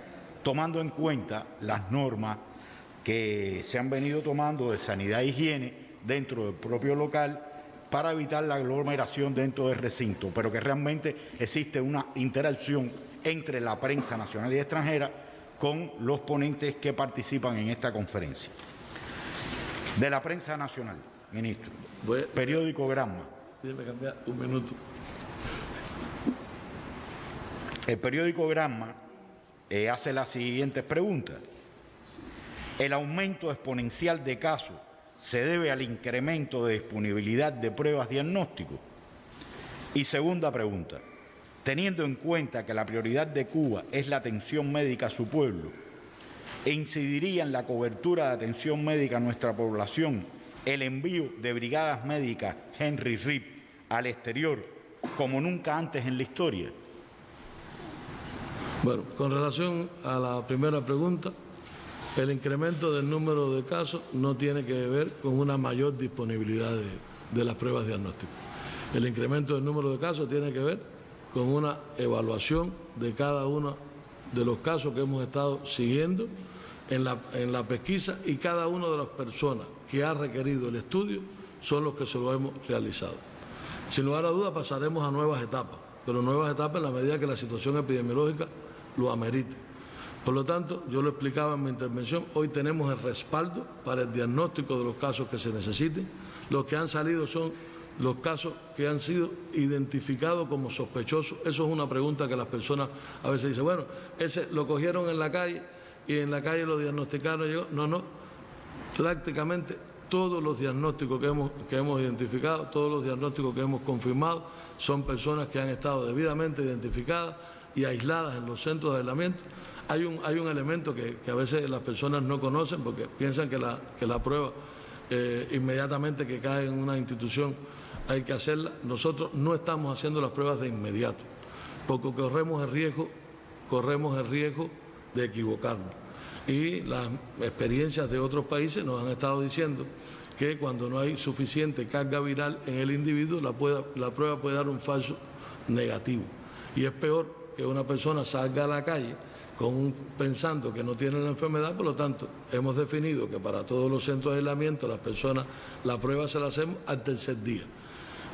tomando en cuenta las normas que se han venido tomando de sanidad e higiene dentro del propio local para evitar la aglomeración dentro del recinto, pero que realmente existe una interacción entre la prensa nacional y extranjera con los ponentes que participan en esta conferencia. De la prensa nacional, ministro. Periódico Granma. Déjeme cambiar un minuto. El periódico Granma hace las siguientes preguntas. El aumento exponencial de casos se debe al incremento de disponibilidad de pruebas diagnósticos. Y segunda pregunta, teniendo en cuenta que la prioridad de Cuba es la atención médica a su pueblo, e incidiría en la cobertura de atención médica a nuestra población el envío de brigadas médicas Henry Reed al exterior como nunca antes en la historia. Bueno, con relación a la primera pregunta, el incremento del número de casos no tiene que ver con una mayor disponibilidad de las pruebas diagnósticas. El incremento del número de casos tiene que ver con una evaluación de cada uno de los casos que hemos estado siguiendo en la pesquisa, y cada una de las personas que ha requerido el estudio son los que se lo hemos realizado. Sin lugar a dudas pasaremos a nuevas etapas, pero nuevas etapas en la medida que la situación epidemiológica lo amerite. Por lo tanto, yo lo explicaba en mi intervención, hoy tenemos el respaldo para el diagnóstico de los casos que se necesiten. Los que han salido son los casos que han sido identificados como sospechosos. Eso es una pregunta que las personas a veces dicen, bueno, ese lo cogieron en la calle y en la calle lo diagnosticaron. No, prácticamente todos los diagnósticos que hemos identificado, todos los diagnósticos que hemos confirmado, son personas que han estado debidamente identificadas y aisladas en los centros de aislamiento. Hay un elemento que a veces las personas no conocen porque piensan que la prueba inmediatamente que cae en una institución hay que hacerla. Nosotros no estamos haciendo las pruebas de inmediato porque corremos el riesgo de equivocarnos. Y las experiencias de otros países nos han estado diciendo que cuando no hay suficiente carga viral en el individuo, la prueba puede dar un falso negativo. Y es peor que una persona salga a la calle pensando que no tiene la enfermedad. Por lo tanto, hemos definido que para todos los centros de aislamiento la prueba se la hacemos al tercer día.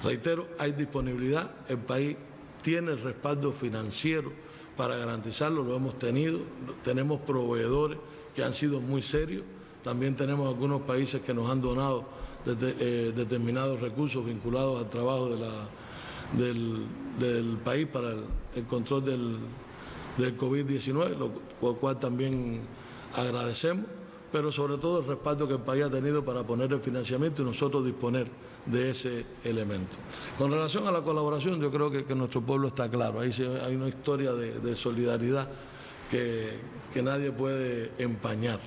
Reitero, hay disponibilidad, el país tiene el respaldo financiero para garantizarlo, lo hemos tenido, tenemos proveedores que han sido muy serios, también tenemos algunos países que nos han donado determinados recursos vinculados al trabajo del país para el control del COVID-19, lo cual también agradecemos, pero sobre todo el respaldo que el país ha tenido para poner el financiamiento y nosotros disponer de ese elemento. Con relación a la colaboración, yo creo que nuestro pueblo está claro, hay una historia de solidaridad que nadie puede empañar.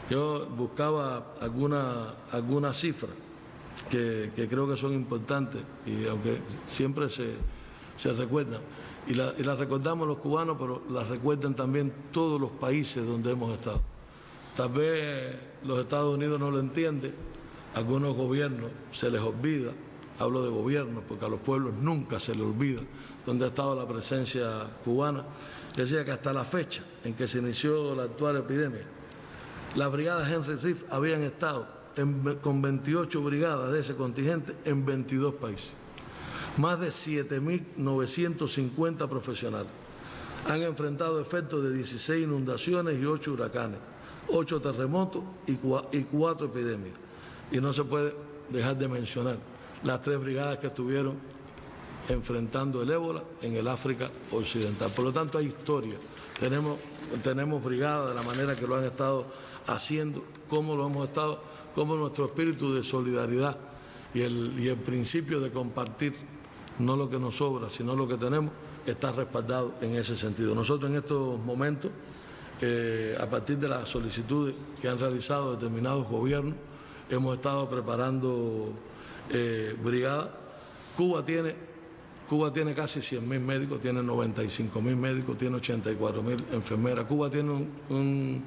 Yo buscaba alguna cifra que creo que son importantes y aunque siempre se recuerdan, y las recordamos los cubanos, pero las recuerdan también todos los países donde hemos estado. Tal vez los Estados Unidos no lo entienden, algunos gobiernos se les olvida, hablo de gobiernos porque a los pueblos nunca se les olvida dónde ha estado la presencia cubana. Decía que hasta la fecha en que se inició la actual epidemia, las brigadas Henry Reed habían estado con 28 brigadas de ese contingente en 22 países. Más de 7.950 profesionales han enfrentado efectos de 16 inundaciones y 8 huracanes, 8 terremotos y 4 epidemias. Y no se puede dejar de mencionar las 3 brigadas que estuvieron enfrentando el ébola en el África Occidental. Por lo tanto, hay historia. Tenemos brigadas de la manera que lo han estado haciendo, cómo lo hemos estado, cómo nuestro espíritu de solidaridad y el principio de compartir no lo que nos sobra, sino lo que tenemos, está respaldado en ese sentido. Nosotros en estos momentos, a partir de las solicitudes que han realizado determinados gobiernos, hemos estado preparando brigadas. Cuba tiene casi 100.000 médicos, tiene 95.000 médicos, tiene 84.000 enfermeras. Cuba tiene un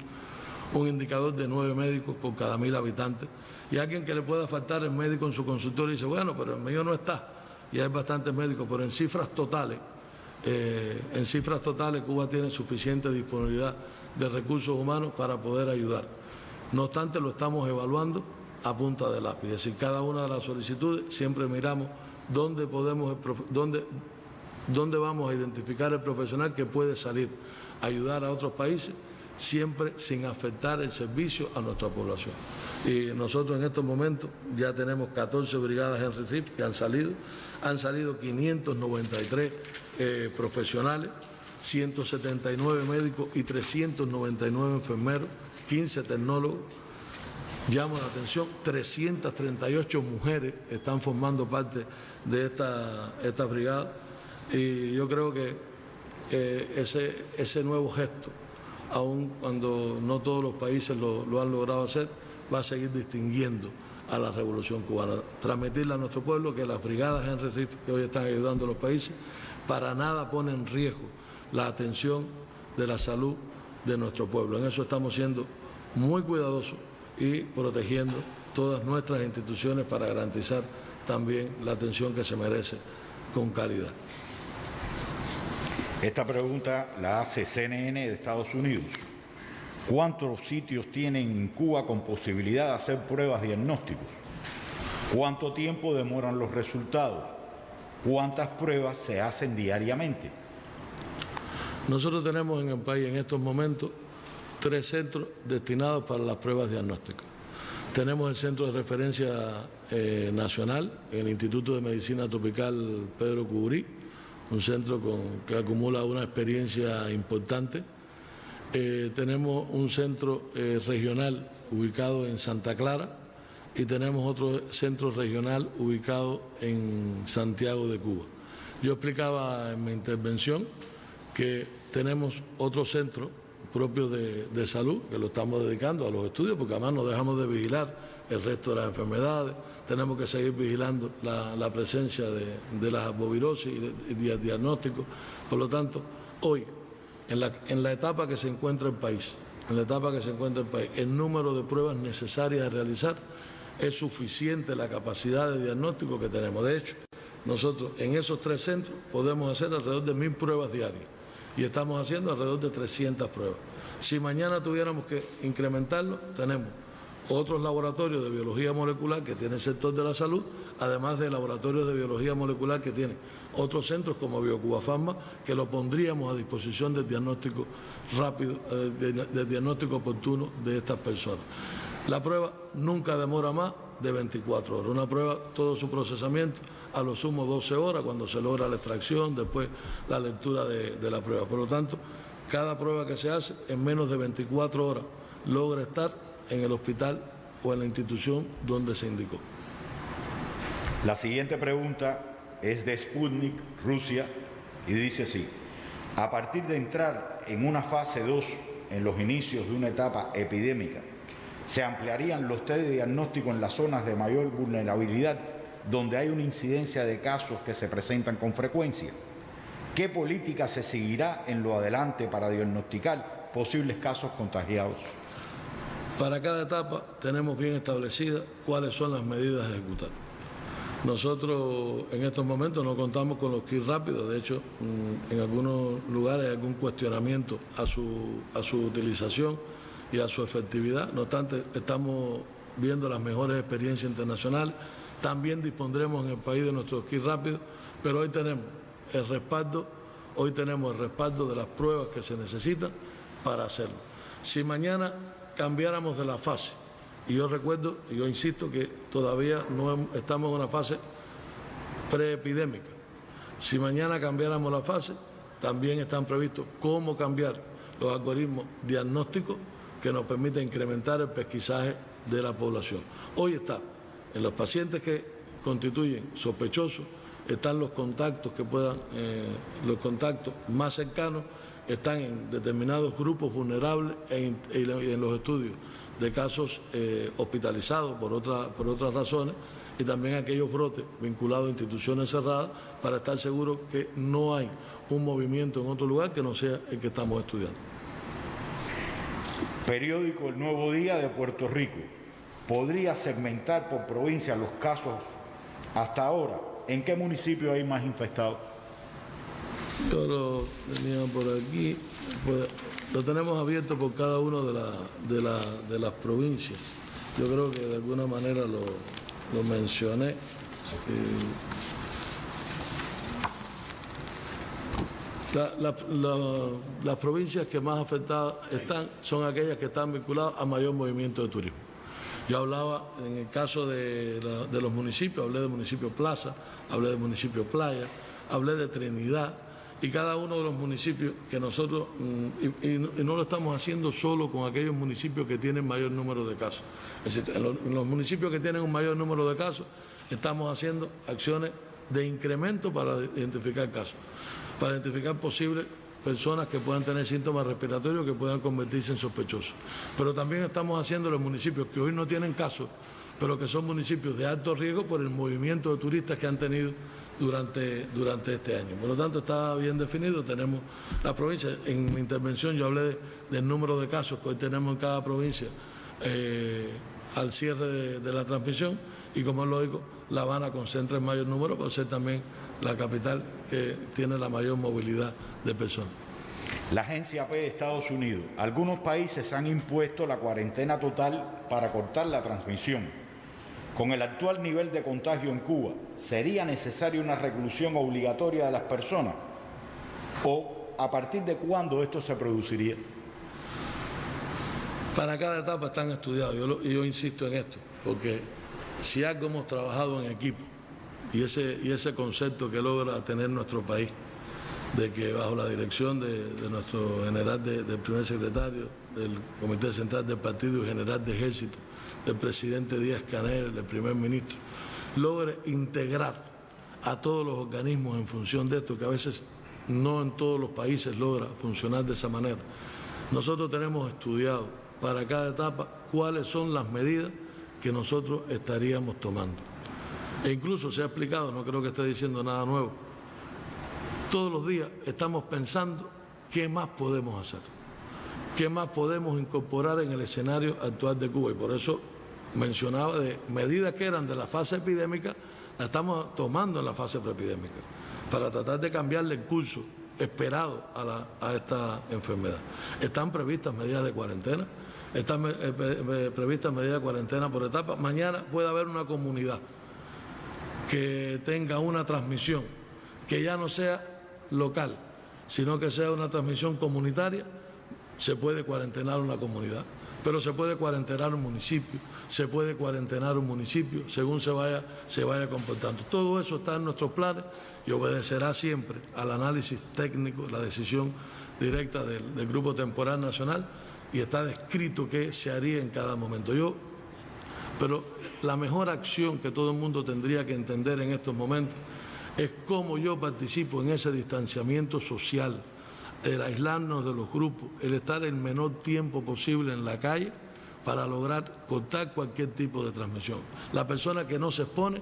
indicador de 9 médicos por cada 1.000 habitantes. Y alguien que le pueda faltar el médico en su consultorio dice, bueno, pero el mío no está. Y hay bastantes médicos, pero en cifras totales Cuba tiene suficiente disponibilidad de recursos humanos para poder ayudar. No obstante, lo estamos evaluando a punta de lápiz. Es decir, cada una de las solicitudes siempre miramos dónde vamos a identificar el profesional que puede salir a ayudar a otros países, siempre sin afectar el servicio a nuestra población. Y nosotros en estos momentos ya tenemos 14 brigadas Henry Riff que han salido 593 profesionales, 179 médicos y 399 enfermeros, 15 tecnólogos. Llamo la atención, 338 mujeres están formando parte de esta brigada, y yo creo que ese nuevo gesto, aun cuando no todos los países lo han logrado hacer, va a seguir distinguiendo a la Revolución Cubana. Transmitirle a nuestro pueblo que las brigadas Henry Riff que hoy están ayudando a los países para nada ponen en riesgo la atención de la salud de nuestro pueblo. En eso estamos siendo muy cuidadosos y protegiendo todas nuestras instituciones para garantizar también la atención que se merece con calidad. Esta pregunta la hace CNN de Estados Unidos. ¿Cuántos sitios tienen en Cuba con posibilidad de hacer pruebas diagnósticos? ¿Cuánto tiempo demoran los resultados? ¿Cuántas pruebas se hacen diariamente? Nosotros tenemos en el país en estos momentos 3 centros destinados para las pruebas diagnósticas. Tenemos el Centro de Referencia Nacional, el Instituto de Medicina Tropical Pedro Cubrí, un centro que acumula una experiencia importante. Tenemos un centro regional ubicado en Santa Clara y tenemos otro centro regional ubicado en Santiago de Cuba. Yo explicaba en mi intervención que tenemos otro centro propio de salud, que lo estamos dedicando a los estudios, porque además no dejamos de vigilar el resto de las enfermedades, tenemos que seguir vigilando la presencia de la arbovirosis y el diagnóstico. Por lo tanto, hoy, en la etapa que se encuentra el país, el número de pruebas necesarias a realizar es suficiente la capacidad de diagnóstico que tenemos. De hecho, nosotros en esos 3 centros podemos hacer alrededor de 1.000 pruebas diarias y estamos haciendo alrededor de 300 pruebas. Si mañana tuviéramos que incrementarlo, tenemos otros laboratorios de biología molecular que tiene el sector de la salud, además de laboratorios de biología molecular que tienen otros centros como BioCuba Pharma, que lo pondríamos a disposición del diagnóstico rápido, del diagnóstico oportuno de estas personas. La prueba nunca demora más de 24 horas. Una prueba, todo su procesamiento, a lo sumo 12 horas, cuando se logra la extracción, después la lectura de la prueba. Por lo tanto, cada prueba que se hace en menos de 24 horas logra estar en el hospital o en la institución donde se indicó. La siguiente pregunta es de Sputnik, Rusia, y dice así: a partir de entrar en una fase 2, en los inicios de una etapa epidémica, ¿se ampliarían los test de diagnóstico en las zonas de mayor vulnerabilidad, donde hay una incidencia de casos que se presentan con frecuencia? ¿Qué política se seguirá en lo adelante para diagnosticar posibles casos contagiados? Para cada etapa tenemos bien establecidas cuáles son las medidas a ejecutar. Nosotros en estos momentos no contamos con los kits rápidos, de hecho en algunos lugares hay algún cuestionamiento a su utilización y a su efectividad. No obstante, estamos viendo las mejores experiencias internacionales. También dispondremos en el país de nuestros kits rápidos, pero hoy tenemos el respaldo de las pruebas que se necesitan para hacerlo. Si mañana cambiáramos de la fase, y yo recuerdo, y yo insisto que todavía no estamos en una fase preepidémica, si mañana cambiáramos la fase, también están previstos cómo cambiar los algoritmos diagnósticos que nos permiten incrementar el pesquisaje de la población. Hoy está en los pacientes que constituyen sospechosos están los contactos que puedan, los contactos más cercanos, están en determinados grupos vulnerables y en los estudios de casos hospitalizados por otras razones, y también aquellos brotes vinculados a instituciones cerradas, para estar seguros que no hay un movimiento en otro lugar que no sea el que estamos estudiando. Periódico El Nuevo Día de Puerto Rico. ¿Podría segmentar por provincia los casos hasta ahora? ¿En qué municipio hay más infectados? Yo lo tenía por aquí, pues, lo tenemos abierto por cada una de las provincias. Yo creo que de alguna manera lo mencioné. Las provincias que más afectadas están son aquellas que están vinculadas a mayor movimiento de turismo. Yo hablaba, en el caso de los municipios, hablé del municipio Plaza, hablé del municipio Playa, hablé de Trinidad, y cada uno de los municipios que nosotros, y no lo estamos haciendo solo con aquellos municipios que tienen mayor número de casos. Es decir, en los municipios que tienen un mayor número de casos, estamos haciendo acciones de incremento para identificar casos, para identificar posibles personas que puedan tener síntomas respiratorios que puedan convertirse en sospechosos. Pero también estamos haciendo los municipios que hoy no tienen casos, pero que son municipios de alto riesgo por el movimiento de turistas que han tenido durante este año. Por lo tanto, está bien definido. Tenemos las provincias. En mi intervención yo hablé del número de casos que hoy tenemos en cada provincia al cierre de la transmisión, y como es lógico, La Habana concentra el mayor número por ser también la capital que tiene la mayor movilidad de personas. La Agencia AP de Estados Unidos. Algunos países han impuesto la cuarentena total para cortar la transmisión. Con el actual nivel de contagio en Cuba, ¿sería necesaria una reclusión obligatoria de las personas? ¿O a partir de cuándo esto se produciría? Para cada etapa están estudiados. Yo insisto en esto, porque si algo hemos trabajado en equipo, y ese concepto que logra tener nuestro país, de que bajo la dirección de nuestro general, del primer secretario del Comité Central del Partido y General de Ejército, del presidente Díaz-Canel, del primer ministro, logre integrar a todos los organismos en función de esto, que a veces no en todos los países logra funcionar de esa manera. Nosotros tenemos estudiado para cada etapa cuáles son las medidas que nosotros estaríamos tomando. E incluso se ha explicado, no creo que esté diciendo nada nuevo, todos los días estamos pensando qué más podemos hacer, qué más podemos incorporar en el escenario actual de Cuba, y por eso mencionaba de medidas que eran de la fase epidémica, las estamos tomando en la fase preepidémica, para tratar de cambiarle el curso esperado a esta enfermedad. Están previstas medidas de cuarentena, están previstas medidas de cuarentena por etapas. Mañana puede haber una comunidad que tenga una transmisión que ya no sea local, sino que sea una transmisión comunitaria. Se puede cuarentenar una comunidad, pero se puede cuarentenar un municipio, se puede cuarentenar un municipio según se vaya comportando. Todo eso está en nuestros planes y obedecerá siempre al análisis técnico, la decisión directa del Grupo Temporal Nacional, y está descrito qué se haría en cada momento. Pero la mejor acción que todo el mundo tendría que entender en estos momentos es cómo yo participo en ese distanciamiento social, el aislarnos de los grupos, el estar el menor tiempo posible en la calle para lograr cortar cualquier tipo de transmisión. La persona que no se expone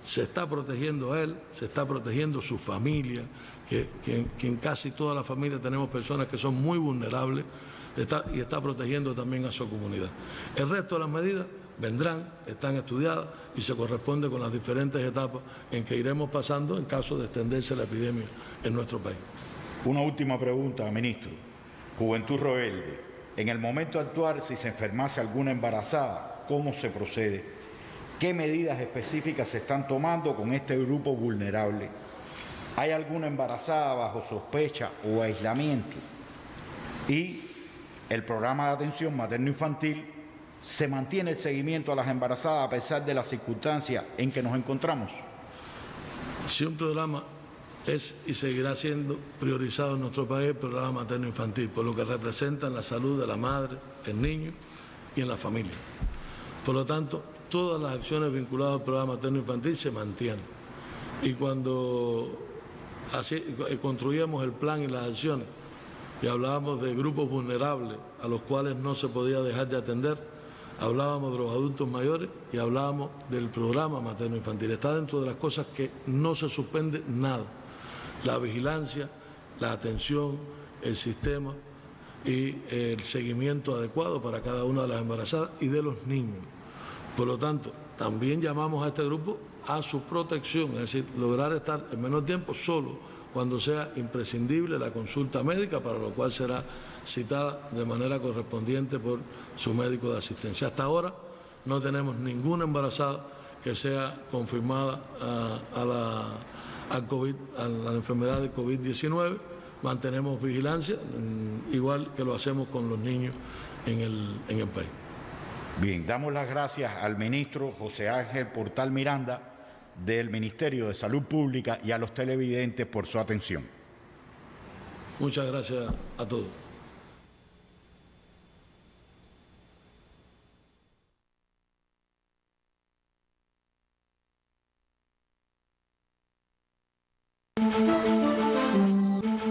se está protegiendo a él, se está protegiendo su familia, que en casi toda la familia tenemos personas que son muy vulnerables, y está protegiendo también a su comunidad. El resto de las medidas vendrán, están estudiadas y se corresponde con las diferentes etapas en que iremos pasando en caso de extenderse la epidemia en nuestro país. Una última pregunta, ministro. Juventud Rebelde. En el momento actual, si se enfermase alguna embarazada, ¿cómo se procede? ¿Qué medidas específicas se están tomando con este grupo vulnerable? ¿Hay alguna embarazada bajo sospecha o aislamiento? Y el programa de atención materno-infantil, ¿se mantiene el seguimiento a las embarazadas a pesar de las circunstancias en que nos encontramos? Si un programa es y seguirá siendo priorizado en nuestro país, el programa materno-infantil, por lo que representa en la salud de la madre, el niño y en la familia. Por lo tanto, todas las acciones vinculadas al programa materno-infantil se mantienen. Y cuando construíamos el plan y las acciones y hablábamos de grupos vulnerables a los cuales no se podía dejar de atender, hablábamos de los adultos mayores y hablábamos del programa materno-infantil. Está dentro de las cosas que no se suspende nada. La vigilancia, la atención, el sistema y el seguimiento adecuado para cada una de las embarazadas y de los niños. Por lo tanto, también llamamos a este grupo a su protección, es decir, lograr estar en menor tiempo solo cuando sea imprescindible la consulta médica, para lo cual será citada de manera correspondiente por su médico de asistencia. Hasta ahora no tenemos ninguna embarazada que sea confirmada al COVID, a la enfermedad de COVID-19. Mantenemos vigilancia, igual que lo hacemos con los niños en el país. Bien, damos las gracias al ministro José Ángel Portal Miranda del Ministerio de Salud Pública y a los televidentes por su atención. Muchas gracias a todos.